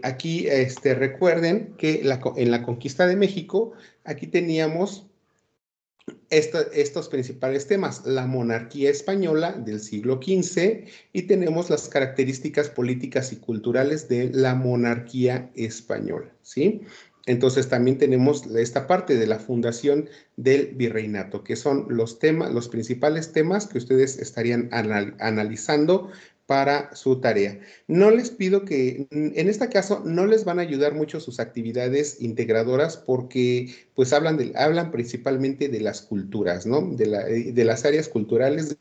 aquí recuerden que en la conquista de México, aquí teníamos estos principales temas: la monarquía española del siglo XV, y tenemos las características políticas y culturales de la monarquía española, ¿sí? Entonces también tenemos esta parte de la fundación del virreinato, que son los principales temas que ustedes estarían analizando para su tarea. No les pido que, en este caso, no les van a ayudar mucho sus actividades integradoras, porque pues hablan principalmente de las culturas, ¿no? De las áreas culturales, de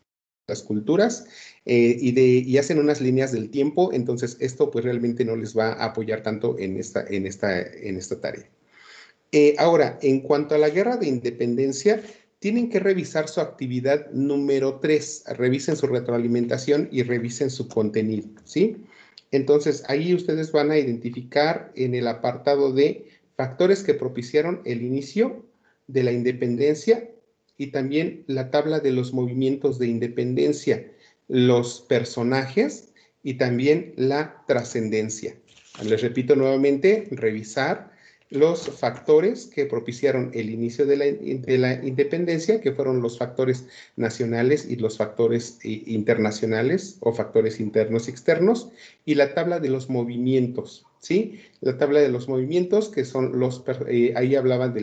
las culturas, y hacen unas líneas del tiempo. Entonces esto pues realmente no les va a apoyar tanto en esta tarea. Ahora, en cuanto a la guerra de independencia, tienen que revisar su actividad número 3, revisen su retroalimentación y revisen su contenido, ¿sí? Entonces, ahí ustedes van a identificar en el apartado de factores que propiciaron el inicio de la independencia, y también la tabla de los movimientos de independencia, los personajes y también la trascendencia. Les repito nuevamente: revisar los factores que propiciaron el inicio de la independencia, que fueron los factores nacionales y los factores internacionales, o factores internos y externos, y la tabla de los movimientos, ¿sí? La tabla de los movimientos, que son ahí hablaban de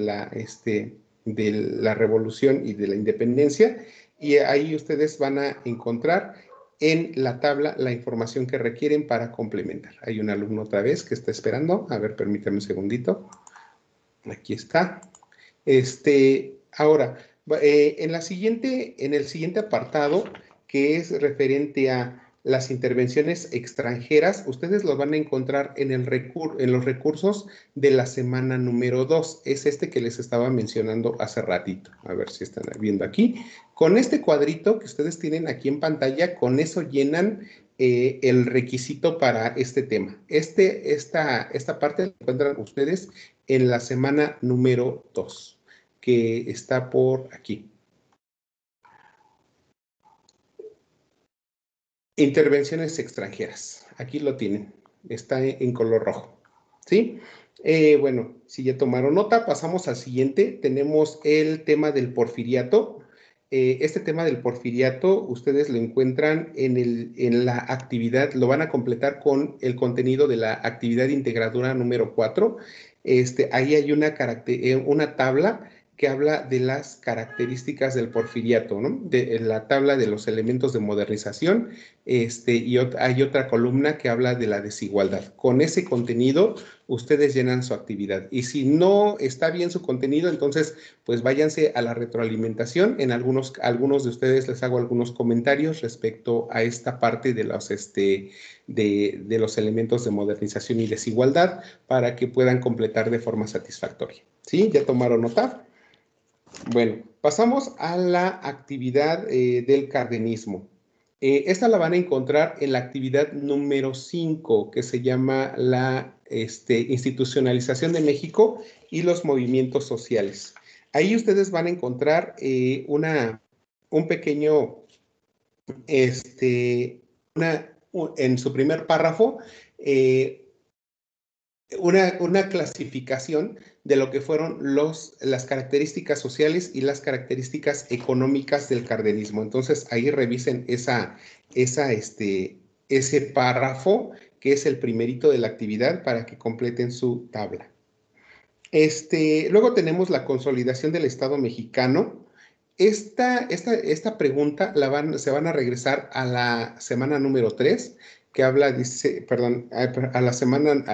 la revolución y de la independencia, y ahí ustedes van a encontrar en la tabla la información que requieren para complementar. Hay un alumno otra vez que está esperando. A ver, permítame un segundito. Aquí está. Ahora, en el siguiente apartado, que es referente a las intervenciones extranjeras, ustedes lo van a encontrar en los recursos de la semana número 2. Es que les estaba mencionando hace ratito. A ver si están viendo aquí. Con este cuadrito que ustedes tienen aquí en pantalla, con eso llenan el requisito para este tema. Esta parte la encuentran ustedes en la semana número 2, que está por aquí. Intervenciones extranjeras. Aquí lo tienen. Está en color rojo, ¿sí? Bueno, si ya tomaron nota, pasamos al siguiente. Tenemos el tema del porfiriato. Este tema del porfiriato ustedes lo encuentran en la actividad, lo van a completar con el contenido de la actividad integradora número 4. Ahí hay una tabla que habla de las características del porfiriato, ¿no? De la tabla de los elementos de modernización, hay otra columna que habla de la desigualdad. Con ese contenido, ustedes llenan su actividad. Y si no está bien su contenido, entonces, pues váyanse a la retroalimentación. En algunos de ustedes les hago algunos comentarios respecto a esta parte de los elementos de modernización y desigualdad para que puedan completar de forma satisfactoria. ¿Sí? ¿Ya tomaron nota? Bueno, pasamos a la actividad del cardenismo. Esta la van a encontrar en la actividad número 5, que se llama la institucionalización de México y los movimientos sociales. Ahí ustedes van a encontrar un pequeño, en su primer párrafo, una clasificación de lo que fueron las características sociales y las características económicas del cardenismo. Entonces, ahí revisen ese párrafo, que es el primerito de la actividad, para que completen su tabla. Luego tenemos la consolidación del Estado mexicano. Esta pregunta se van a regresar a la semana número 3, que habla, a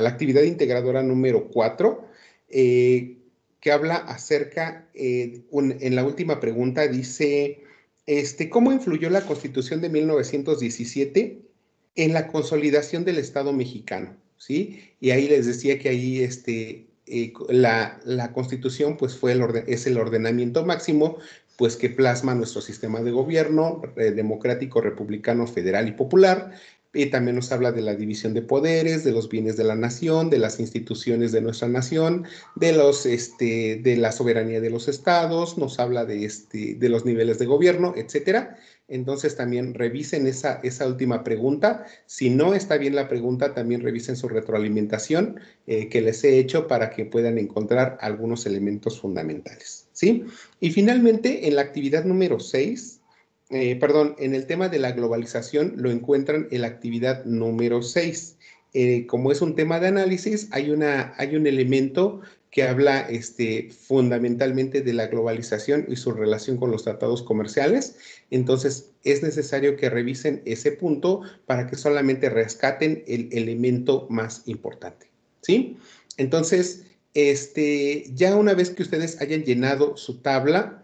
la actividad integradora número 4, que habla acerca, en la última pregunta dice, ¿cómo influyó la Constitución de 1917 en la consolidación del Estado mexicano? ¿Sí? Y ahí les decía que ahí la Constitución pues es el ordenamiento máximo, pues que plasma nuestro sistema de gobierno democrático, republicano, federal y popular. Y también nos habla de la división de poderes, de los bienes de la nación, de las instituciones de nuestra nación, de la soberanía de los estados, nos habla de los niveles de gobierno, etcétera. Entonces también revisen esa última pregunta. Si no está bien la pregunta, también revisen su retroalimentación que les he hecho para que puedan encontrar algunos elementos fundamentales, ¿sí? Y finalmente, en la actividad número 6, en el tema de la globalización lo encuentran en la actividad número 6. Como es un tema de análisis, hay un elemento que habla fundamentalmente de la globalización y su relación con los tratados comerciales. Entonces, es necesario que revisen ese punto para que solamente rescaten el elemento más importante, ¿sí? Entonces, ya una vez que ustedes hayan llenado su tabla,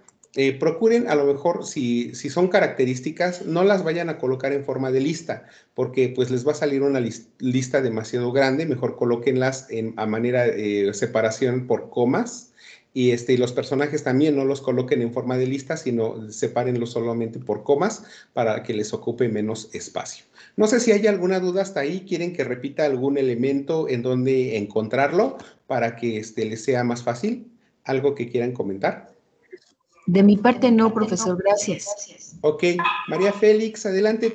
procuren a lo mejor, si son características, no las vayan a colocar en forma de lista, porque pues les va a salir una lista demasiado grande. Mejor colóquenlas a manera de separación por comas, y los personajes también no los coloquen en forma de lista, sino sepárenlos solamente por comas para que les ocupe menos espacio. No sé si hay alguna duda hasta ahí. ¿Quieren que repita algún elemento en donde encontrarlo para que les sea más fácil? ¿Algo que quieran comentar? De mi parte no, profesor, gracias. Ok, María Félix, adelante.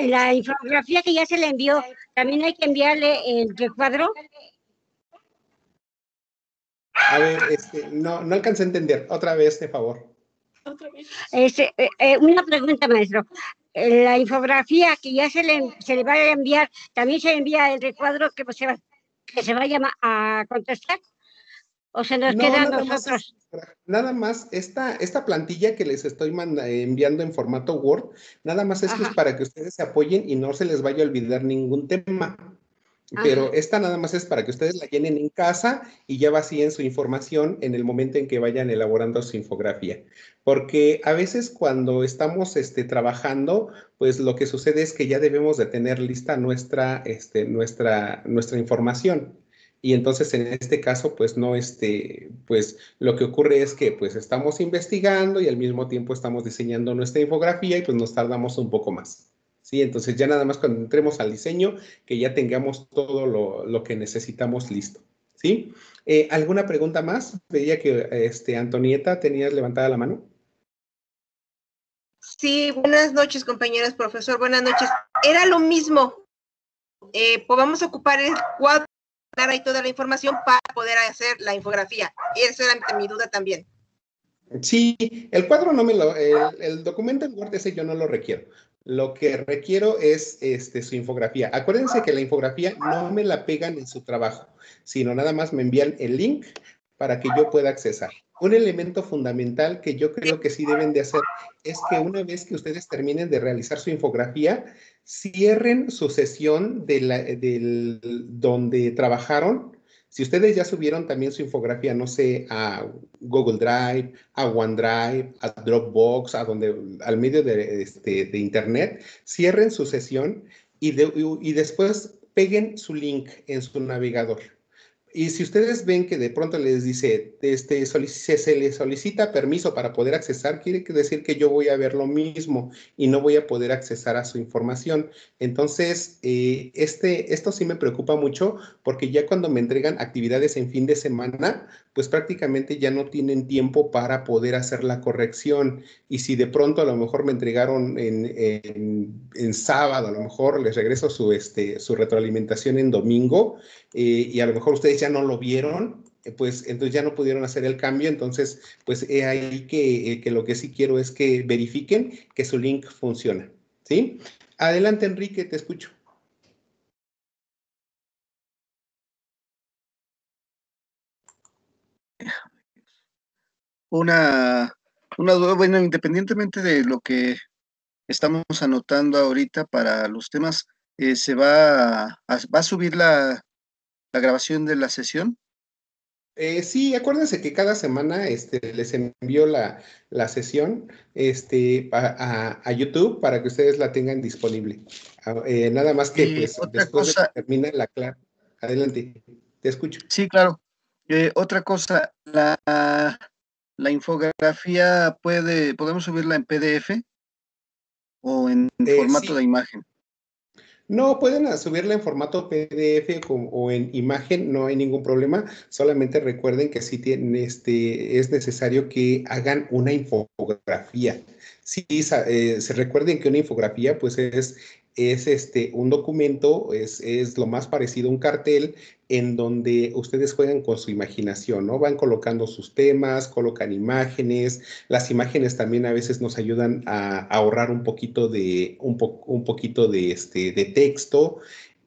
La infografía que ya se le envió, ¿también hay que enviarle el recuadro? A ver, no alcancé a entender. Otra vez, de favor. Una pregunta, maestro. La infografía que ya se le va a enviar, ¿también se envía el recuadro que se vaya a contestar? ¿O se nos queda a nosotros? Nada más, esta plantilla que les estoy enviando en formato Word, nada más esto es para que ustedes se apoyen y no se les vaya a olvidar ningún tema. Pero esta nada más es para que ustedes la llenen en casa y ya vacíen su información en el momento en que vayan elaborando su infografía. Porque a veces cuando estamos trabajando, pues lo que sucede es que ya debemos de tener lista nuestra información. Y entonces en este caso, pues no, pues lo que ocurre es que pues estamos investigando y al mismo tiempo estamos diseñando nuestra infografía y pues nos tardamos un poco más. Sí, entonces ya nada más cuando entremos al diseño, que ya tengamos todo lo que necesitamos listo, ¿sí? ¿Alguna pregunta más? Veía que Antonieta tenías levantada la mano. Sí, buenas noches, compañeros, profesor, buenas noches. Era lo mismo. Podemos ocupar el cuadro y toda la información para poder hacer la infografía. Esa era mi duda también. Sí, el cuadro no me lo, el documento en Word ese yo no lo requiero. Lo que requiero es su infografía. Acuérdense que la infografía no me la pegan en su trabajo, sino nada más me envían el link para que yo pueda accesar. Un elemento fundamental que yo creo que sí deben de hacer es que una vez que ustedes terminen de realizar su infografía, cierren su sesión del donde trabajaron. Si ustedes ya subieron también su infografía, no sé, a Google Drive, a OneDrive, a Dropbox, al medio de Internet, cierren su sesión y después peguen su link en su navegador. Y si ustedes ven que de pronto les dice, se les solicita permiso para poder accesar, quiere decir que yo voy a ver lo mismo y no voy a poder accesar a su información. Entonces, esto sí me preocupa mucho porque ya cuando me entregan actividades en fin de semana, pues prácticamente ya no tienen tiempo para poder hacer la corrección. Y si de pronto a lo mejor me entregaron en sábado, a lo mejor les regreso su retroalimentación en domingo, y a lo mejor ustedes ya no lo vieron, pues entonces ya no pudieron hacer el cambio, entonces pues he ahí que lo que sí quiero es que verifiquen que su link funciona, ¿sí? Adelante, Enrique, te escucho. Una duda, bueno, independientemente de lo que estamos anotando ahorita para los temas, ¿va a subir la grabación de la sesión? Sí, acuérdense que cada semana les envío la sesión a YouTube para que ustedes la tengan disponible. Nada más que Y pues otra después de que cosa, termine la clase, adelante, te escucho. sí, claro. Otra cosa, la infografía podemos subirla en PDF o en formato Sí, de imagen. no, pueden subirla en formato PDF o en imagen, no hay ningún problema. Solamente recuerden que sí es necesario que hagan una infografía. Sí, se recuerden que una infografía, pues es un documento, es lo más parecido a un cartel en donde ustedes juegan con su imaginación, ¿no? Van colocando sus temas, colocan imágenes. Las imágenes también a veces nos ayudan a ahorrar un poquito de texto,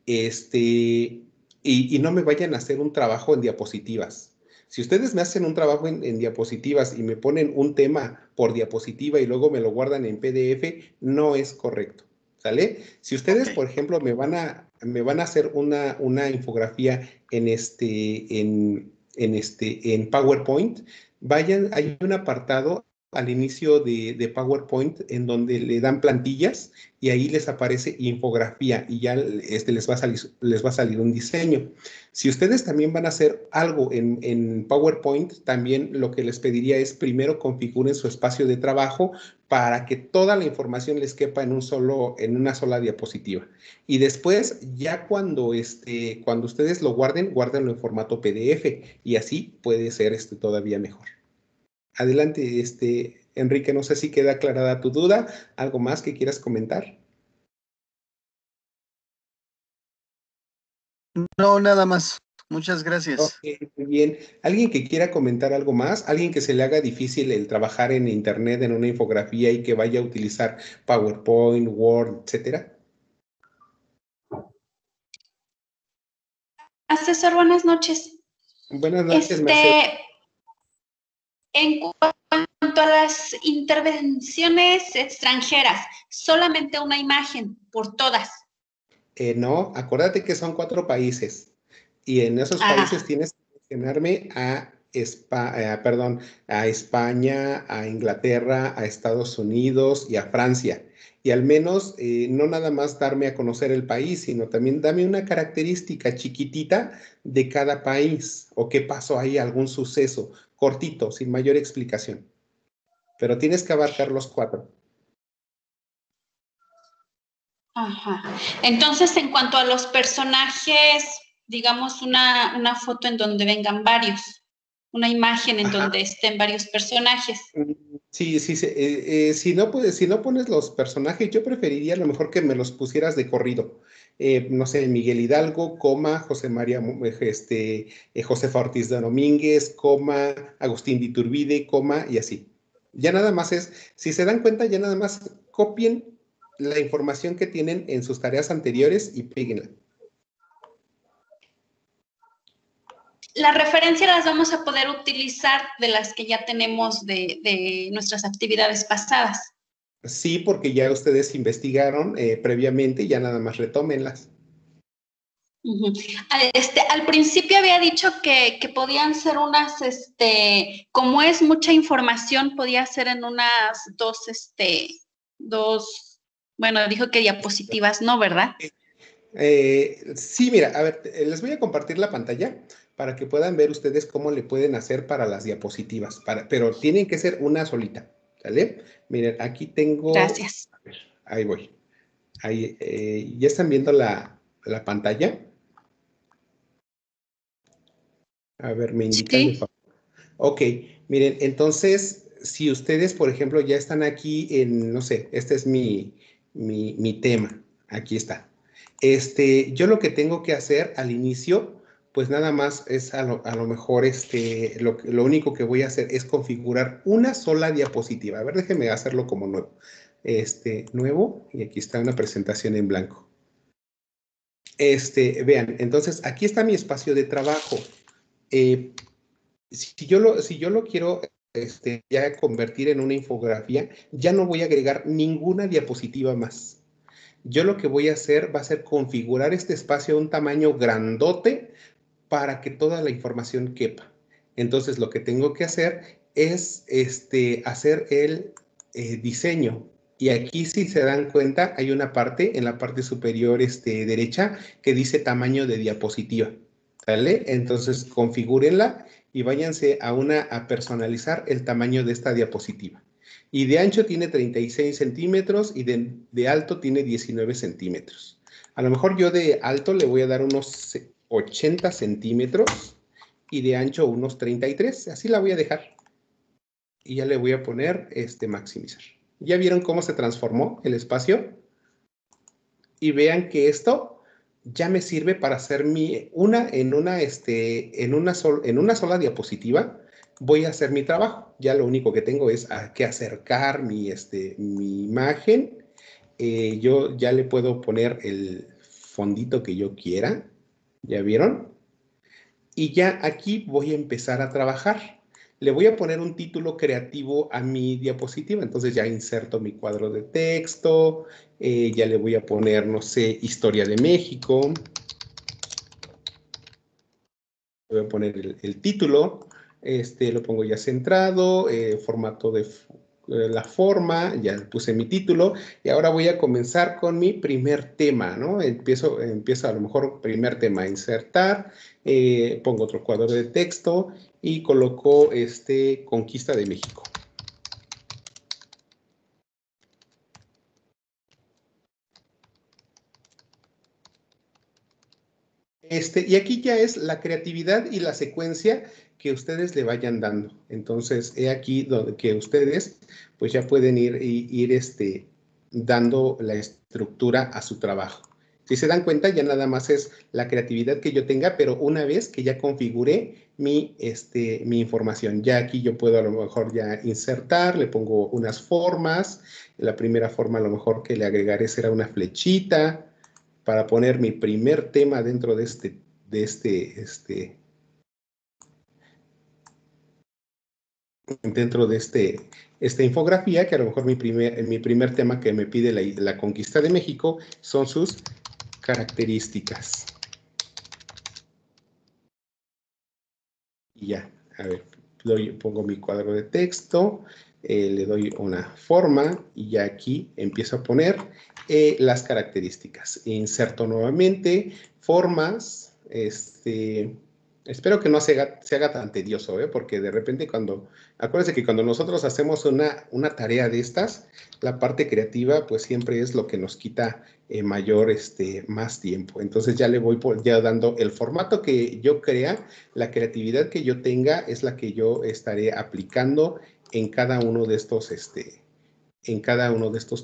y no me vayan a hacer un trabajo en diapositivas. Si ustedes me hacen un trabajo en diapositivas y me ponen un tema por diapositiva y luego me lo guardan en PDF, no es correcto, ¿sale? Si ustedes, Ok. por ejemplo, me van a hacer una infografía en PowerPoint, hay un apartado al inicio de PowerPoint en donde le dan plantillas y ahí les aparece infografía y ya les va a salir un diseño. Si ustedes también van a hacer algo en PowerPoint, también lo que les pediría es primero configuren su espacio de trabajo para que toda la información les quepa en una sola diapositiva. Y después, ya cuando ustedes lo guarden, guárdenlo en formato PDF y así puede ser todavía mejor. Adelante, Enrique, no sé si queda aclarada tu duda. ¿Algo más que quieras comentar? No, nada más. Muchas Ok, gracias. muy bien. ¿Alguien que quiera comentar algo más? ¿Alguien que se le haga difícil el trabajar en Internet en una infografía y que vaya a utilizar PowerPoint, Word, etcétera? Asesor, buenas noches. Buenas noches, Mercedes. En cuanto a las intervenciones extranjeras, solamente una imagen por todas. No, acuérdate que son 4 países y en esos países Ah, tienes que mencionarme a España, a Inglaterra, a Estados Unidos y a Francia. Y al menos no nada más darme a conocer el país, sino también dame una característica chiquitita de cada país o qué pasó ahí, algún suceso cortito, sin mayor explicación. Pero tienes que abarcar los 4. ajá. Entonces, en cuanto a los personajes, digamos una foto en donde vengan varios, una imagen en Ajá. donde estén varios personajes. Sí, sí, sí, si no pones los personajes, yo preferiría a lo mejor que me los pusieras de corrido. No sé, Miguel Hidalgo, coma, José María, Josefa Ortiz de Domínguez, coma, Agustín de Iturbide, coma, y así. Ya nada más es, si se dan cuenta, ya nada más copien la información que tienen en sus tareas anteriores y péguenla. Las referencias las vamos a poder utilizar de las que ya tenemos de nuestras actividades pasadas. Sí, porque ya ustedes investigaron previamente y ya nada más retómenlas. Al principio había dicho que podían ser unas, como es mucha información, podía ser en unas dos, bueno, dijo que diapositivas, ¿no, verdad? Sí, mira, a ver, les voy a compartir la pantalla para que puedan ver ustedes cómo le pueden hacer para las diapositivas, pero tienen que ser una solita, ¿sale? Miren, aquí tengo... Gracias. A ver, ahí voy. Ahí, ¿ya están viendo la pantalla? A ver, me indican. Sí. Ok, miren, entonces, si ustedes, por ejemplo, ya están aquí en, no sé, este es mi tema, aquí está. Yo lo que tengo que hacer al inicio, pues nada más es a lo mejor, lo único que voy a hacer es configurar una sola diapositiva. A ver, déjenme hacerlo como nuevo. Nuevo, y aquí está una presentación en blanco. Vean, entonces, aquí está mi espacio de trabajo. Si yo lo quiero ya convertir en una infografía, ya no voy a agregar ninguna diapositiva más. Yo lo que voy a hacer va a ser configurar este espacio a un tamaño grandote para que toda la información quepa. Entonces, lo que tengo que hacer es hacer el diseño. Y aquí, si se dan cuenta, hay una parte en la parte superior derecha que dice tamaño de diapositiva. ¿Vale? Entonces, configúrenla y váyanse a personalizar el tamaño de esta diapositiva. Y de ancho tiene 36 centímetros y de alto tiene 19 centímetros. A lo mejor yo de alto le voy a dar unos 80 centímetros y de ancho unos 33. Así la voy a dejar. Y ya le voy a poner maximizar. ¿Ya vieron cómo se transformó el espacio? Y vean que esto ya me sirve para hacer en una sola diapositiva. Voy a hacer mi trabajo. Ya lo único que tengo es que acercar mi imagen. Yo ya le puedo poner el fondito que yo quiera. ¿Ya vieron? Y ya aquí voy a empezar a trabajar. Le voy a poner un título creativo a mi diapositiva. Entonces ya inserto mi cuadro de texto. Ya le voy a poner, no sé, Historia de México. Voy a poner el título. Lo pongo ya centrado. Formato de la forma. Ya puse mi título. Y ahora voy a comenzar con mi primer tema, ¿no? Empiezo a lo mejor primer tema, insertar. Pongo otro cuadro de texto y coloco Conquista de México. Y aquí ya es la creatividad y la secuencia que ustedes le vayan dando. Entonces, he aquí donde que ustedes pues ya pueden ir dando la estructura a su trabajo. Si se dan cuenta, ya nada más es la creatividad que yo tenga, pero una vez que ya configuré mi información. Ya aquí yo puedo a lo mejor ya insertar, le pongo unas formas. La primera forma a lo mejor que le agregaré será una flechita para poner mi primer tema dentro de esta infografía, que a lo mejor mi primer tema que me pide la conquista de México son sus características. Y ya, a ver, pongo mi cuadro de texto, le doy una forma y ya aquí empiezo a poner las características. Inserto nuevamente, formas, espero que no se haga tan tedioso, porque de repente acuérdense que cuando nosotros hacemos una tarea de estas, la parte creativa pues siempre es lo que nos quita más tiempo. Entonces ya le voy ya dando el formato que yo crea, la creatividad que yo tenga es la que yo estaré aplicando en cada uno de estos,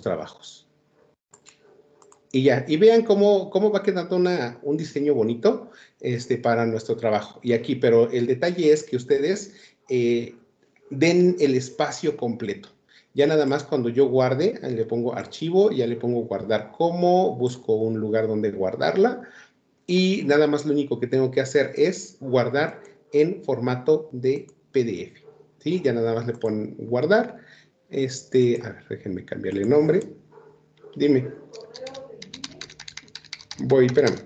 trabajos. Y ya, y vean cómo va quedando un diseño bonito para nuestro trabajo. Y aquí, pero el detalle es que ustedes den el espacio completo. Ya nada más cuando yo guarde, le pongo archivo, ya le pongo guardar como, busco un lugar donde guardarla y nada más lo único que tengo que hacer es guardar en formato de PDF. ¿Sí? Ya nada más le ponen guardar. A ver, déjenme cambiarle el nombre. Dime. Voy, espérame.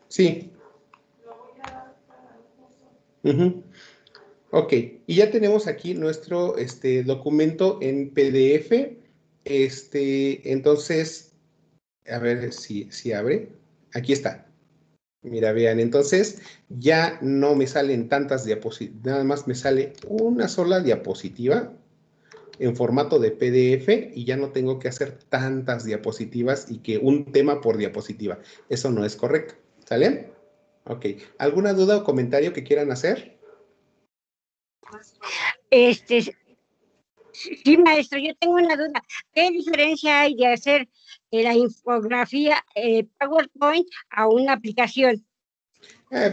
Sí. Ok, y ya tenemos aquí nuestro documento en PDF. Entonces, a ver si abre. Aquí está. Mira, vean, entonces ya no me salen tantas diapositivas, nada más me sale una sola diapositiva en formato de PDF y ya no tengo que hacer tantas diapositivas y que un tema por diapositiva. Eso no es correcto. ¿Sale? Ok. ¿Alguna duda o comentario que quieran hacer? Sí, maestro, yo tengo una duda. ¿Qué diferencia hay de hacer la infografía PowerPoint a una aplicación?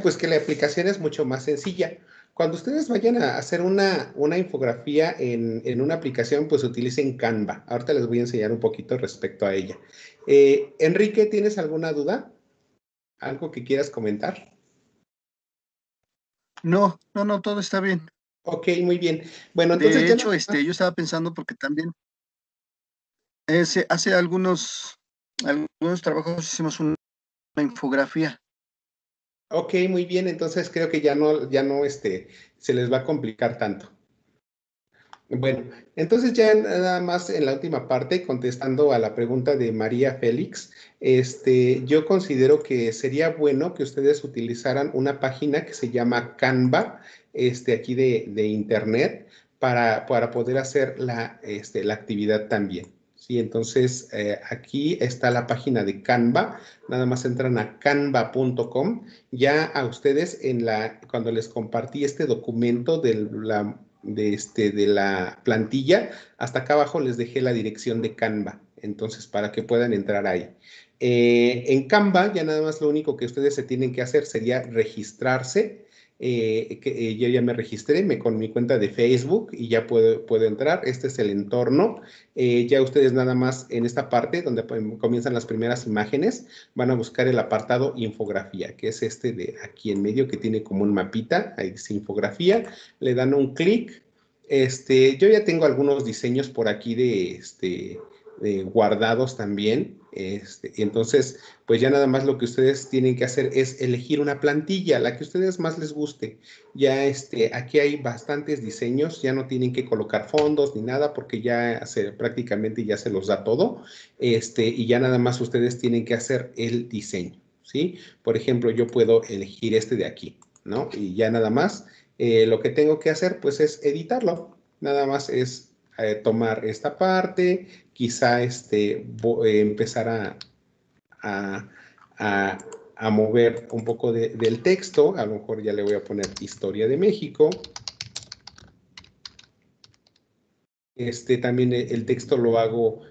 Pues que la aplicación es mucho más sencilla. Cuando ustedes vayan a hacer una infografía en una aplicación, pues utilicen Canva. Ahorita les voy a enseñar un poquito respecto a ella. Enrique, ¿tienes alguna duda? ¿Algo que quieras comentar? No, todo está bien. Ok, muy bien. Bueno, entonces De ya hecho, yo estaba pensando porque también hace algunos trabajos hicimos una infografía. Ok, muy bien. Entonces creo que ya no, se les va a complicar tanto. Bueno, entonces ya nada más en la última parte, contestando a la pregunta de María Félix, yo considero que sería bueno que ustedes utilizaran una página que se llama Canva, aquí de internet, para poder hacer la actividad también. Sí, entonces aquí está la página de Canva, nada más entran a canva.com. Ya a ustedes cuando les compartí este documento de la plantilla, hasta acá abajo les dejé la dirección de Canva, entonces para que puedan entrar ahí. En Canva ya nada más lo único que ustedes se tienen que hacer sería registrarse. Yo ya me registré con mi cuenta de Facebook y ya puedo entrar. Este es el entorno. Ya ustedes nada más en esta parte donde comienzan las primeras imágenes van a buscar el apartado infografía, que es de aquí en medio que tiene como un mapita, ahí dice infografía, le dan un clic. Yo ya tengo algunos diseños por aquí de guardados también. Entonces, pues ya nada más lo que ustedes tienen que hacer es elegir una plantilla, la que a ustedes más les guste. Ya aquí hay bastantes diseños, ya no tienen que colocar fondos ni nada porque ya prácticamente ya se los da todo. Y ya nada más ustedes tienen que hacer el diseño, ¿sí? Por ejemplo, yo puedo elegir de aquí, ¿no? Y ya nada más lo que tengo que hacer pues es editarlo. Nada más es tomar esta parte, quizá empezar a mover un poco del texto. A lo mejor ya le voy a poner Historia de México. También el texto lo hago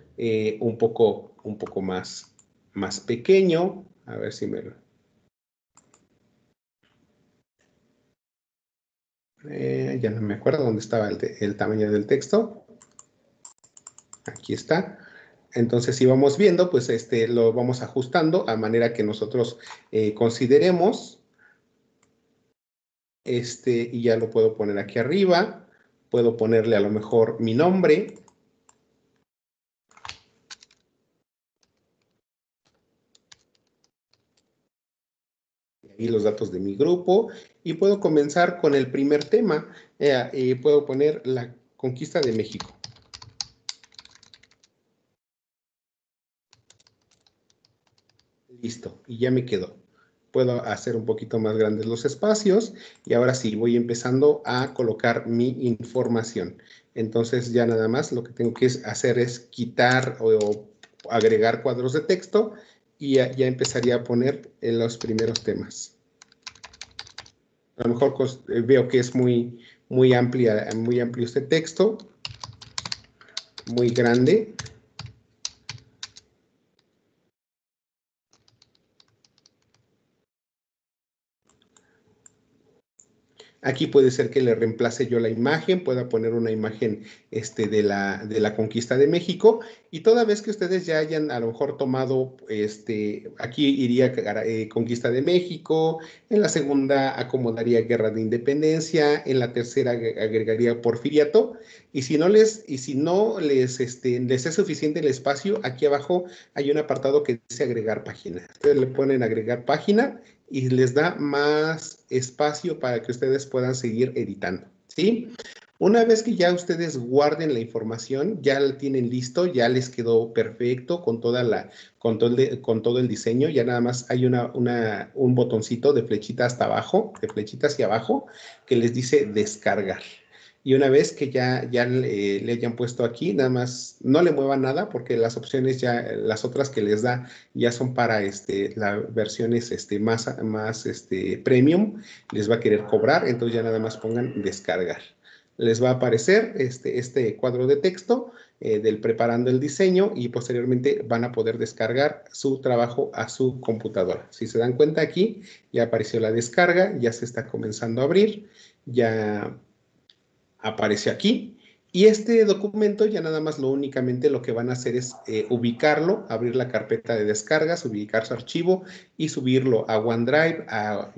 un poco más pequeño. A ver si me lo... ya no me acuerdo dónde estaba el tamaño del texto. Aquí está. Entonces, si vamos viendo, pues lo vamos ajustando a manera que nosotros consideremos. Y ya lo puedo poner aquí arriba. Puedo ponerle a lo mejor mi nombre. Y los datos de mi grupo. Y puedo comenzar con el primer tema. Puedo poner la conquista de México. Listo, y ya me quedó. Puedo hacer un poquito más grandes los espacios y ahora sí, voy empezando a colocar mi información. Entonces ya nada más lo que tengo que hacer es quitar o agregar cuadros de texto y ya empezaría a poner en los primeros temas. A lo mejor veo que es muy amplio este texto, muy grande. Aquí puede ser que le reemplace yo la imagen, pueda poner una imagen de la conquista de México, y toda vez que ustedes ya hayan a lo mejor tomado, aquí iría conquista de México, en la segunda acomodaría guerra de independencia, en la tercera agregaría porfiriato, y si no les es suficiente el espacio, aquí abajo hay un apartado que dice agregar página. Ustedes le ponen agregar página y les da más espacio para que ustedes puedan seguir editando, ¿sí? Una vez que ya ustedes guarden la información, ya la tienen listo, ya les quedó perfecto con todo el diseño, ya nada más hay un botoncito de flechita hasta abajo, de flechita hacia abajo, que les dice descargar. Y una vez que ya le hayan puesto aquí, nada más no le muevan nada porque las opciones las otras que les da ya son para las versiones más premium, les va a querer cobrar, entonces ya nada más pongan descargar. Les va a aparecer este cuadro de texto del preparando el diseño y posteriormente van a poder descargar su trabajo a su computadora. Si se dan cuenta aquí, ya apareció la descarga, ya se está comenzando a abrir, ya apareció aquí, y este documento ya nada más únicamente lo que van a hacer es ubicarlo, abrir la carpeta de descargas, ubicar su archivo y subirlo a OneDrive, a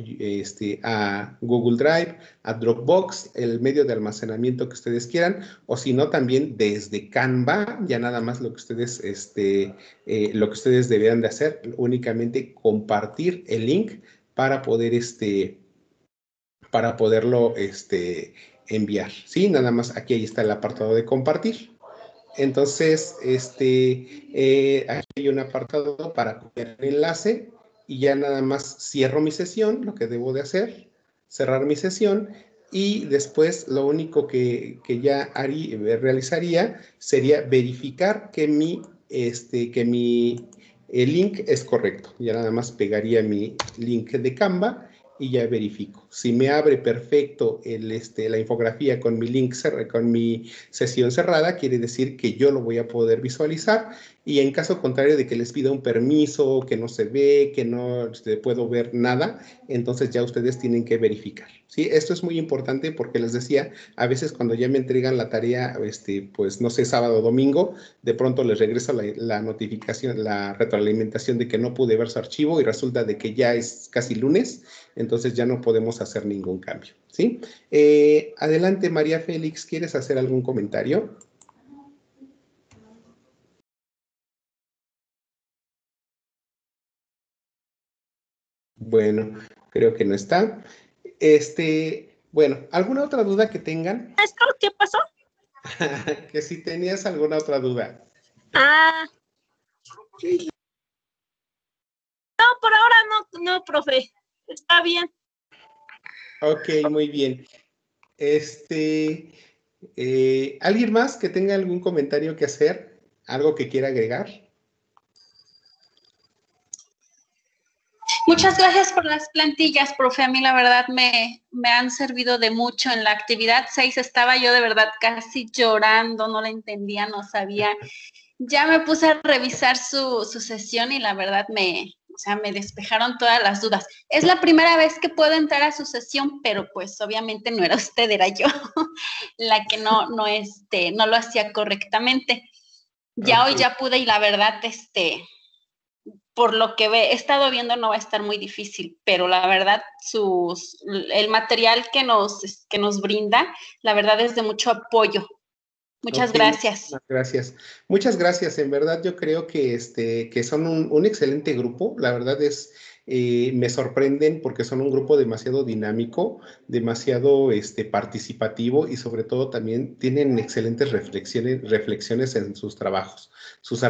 Google Drive, a Dropbox, el medio de almacenamiento que ustedes quieran, o si no también desde Canva, ya nada más lo que ustedes deberían de hacer, únicamente compartir el link para poder poderlo enviar, ¿sí? Nada más aquí ahí está el apartado de compartir. Entonces, aquí hay un apartado para copiar el enlace y ya nada más cierro mi sesión, lo que debo de hacer, cerrar mi sesión, y después lo único que ya realizaría sería verificar que el link es correcto. Ya nada más pegaría mi link de Canva y ya verifico. Si me abre perfecto la infografía con mi link, con mi sesión cerrada, quiere decir que yo lo voy a poder visualizar, y en caso contrario de que les pida un permiso, que no se ve, que no puedo ver nada, entonces ya ustedes tienen que verificar, ¿sí? Esto es muy importante porque les decía, a veces cuando ya me entregan la tarea, pues no sé, sábado o domingo, de pronto les regresa la notificación, la retroalimentación de que no pude ver su archivo y resulta de que ya es casi lunes, entonces ya no podemos hacer ningún cambio, ¿sí? Adelante, María Félix, ¿quieres hacer algún comentario? Bueno, creo que no está. Bueno, ¿alguna otra duda que tengan? ¿Esto qué pasó? Que si tenías alguna otra duda. Ah. No, por ahora no, profe. Está bien. Ok, muy bien. ¿Alguien más que tenga algún comentario que hacer? ¿Algo que quiera agregar? Muchas gracias por las plantillas, profe. A mí la verdad me han servido de mucho. En la actividad 6 estaba yo de verdad casi llorando, no la entendía, no sabía. Ya me puse a revisar su sesión y la verdad me despejaron todas las dudas. Es la primera vez que puedo entrar a su sesión, pero pues obviamente no era usted, era yo la que no lo hacía correctamente. Ya hoy ya pude, y la verdad, por lo que he estado viendo no va a estar muy difícil, pero la verdad el material que nos brinda, la verdad es de mucho apoyo. Muchas gracias. Gracias. Muchas gracias. En verdad yo creo que, que son un excelente grupo. La verdad me sorprenden porque son un grupo demasiado dinámico, demasiado participativo, y sobre todo también tienen excelentes reflexiones en sus trabajos. Sus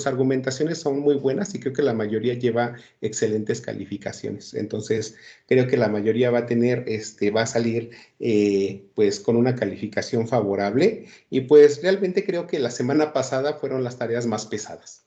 argumentaciones son muy buenas y creo que la mayoría lleva excelentes calificaciones. Entonces, creo que la mayoría va a salir pues con una calificación favorable, y pues realmente creo que la semana pasada fueron las tareas más pesadas.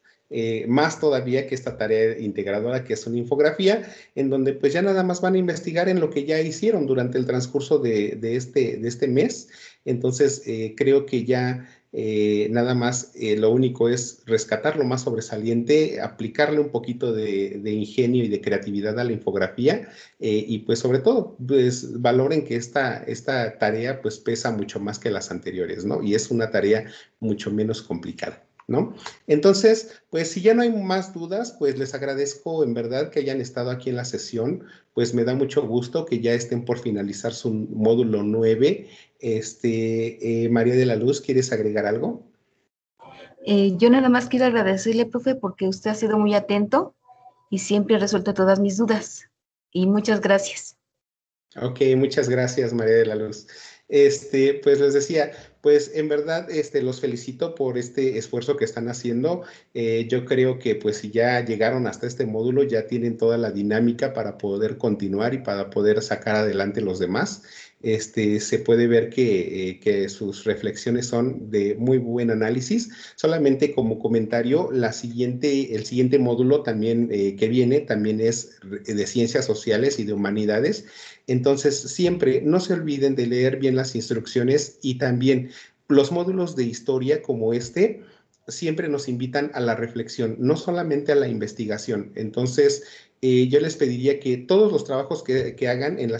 Más todavía que esta tarea integradora, que es una infografía, en donde pues ya nada más van a investigar en lo que ya hicieron durante el transcurso de este mes. Entonces, creo que ya nada más lo único es rescatar lo más sobresaliente, aplicarle un poquito de ingenio y de creatividad a la infografía y pues sobre todo, pues valoren que esta tarea pues pesa mucho más que las anteriores, ¿no? Y es una tarea mucho menos complicada, ¿no? Entonces, pues si ya no hay más dudas, pues les agradezco en verdad que hayan estado aquí en la sesión, pues me da mucho gusto que ya estén por finalizar su módulo 9. María de la Luz, ¿quieres agregar algo? Yo nada más quiero agradecerle, profe, porque usted ha sido muy atento y siempre ha resuelto todas mis dudas. Y muchas gracias. Ok, muchas gracias, María de la Luz. Pues les decía, pues en verdad los felicito por este esfuerzo que están haciendo. Yo creo que pues si ya llegaron hasta este módulo, ya tienen toda la dinámica para poder continuar y para poder sacar adelante los demás. Se puede ver que sus reflexiones son de muy buen análisis. Solamente como comentario, el siguiente módulo también que viene también es de ciencias sociales y de humanidades. Entonces, siempre no se olviden de leer bien las instrucciones y también los módulos de historia como siempre nos invitan a la reflexión, no solamente a la investigación. Entonces, yo les pediría que todos los trabajos que hagan en el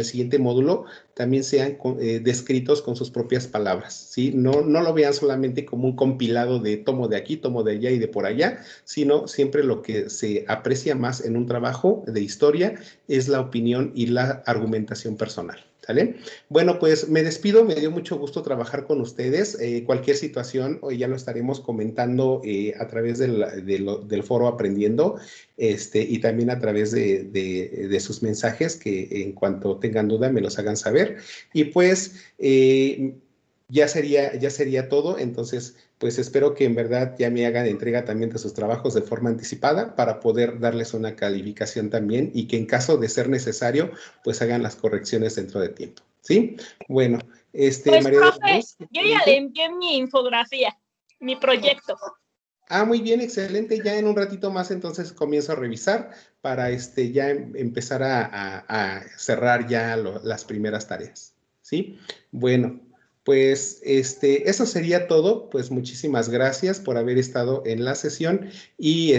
siguiente módulo también sean descritos con sus propias palabras, ¿sí? No lo vean solamente como un compilado de tomo de aquí, tomo de allá y de por allá, sino siempre lo que se aprecia más en un trabajo de historia es la opinión y la argumentación personal. ¿Sale? Bueno, pues me despido, me dio mucho gusto trabajar con ustedes. Cualquier situación, hoy ya lo estaremos comentando a través del foro Aprendiendo y también a través de sus mensajes que en cuanto tengan duda me los hagan saber. Y pues ya sería todo, entonces pues espero que en verdad ya me hagan entrega también de sus trabajos de forma anticipada para poder darles una calificación también y que en caso de ser necesario, pues hagan las correcciones dentro de tiempo, ¿sí? Bueno, pues, María profe, de la Luz, yo ya le envié mi infografía, mi proyecto. Muy bien, excelente. Ya en un ratito más entonces comienzo a revisar para ya empezar a cerrar ya las primeras tareas, ¿sí? Bueno, pues eso sería todo. Pues muchísimas gracias por haber estado en la sesión y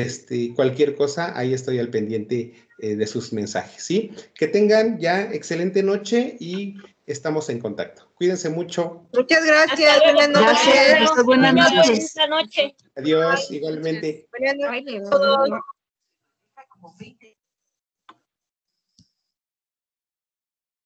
cualquier cosa, ahí estoy al pendiente de sus mensajes, ¿sí? Que tengan ya excelente noche y estamos en contacto. Cuídense mucho. Muchas gracias. Buenas noches. Gracias, buenas noches. Buenas noches. Adiós, igualmente. Buenas noches.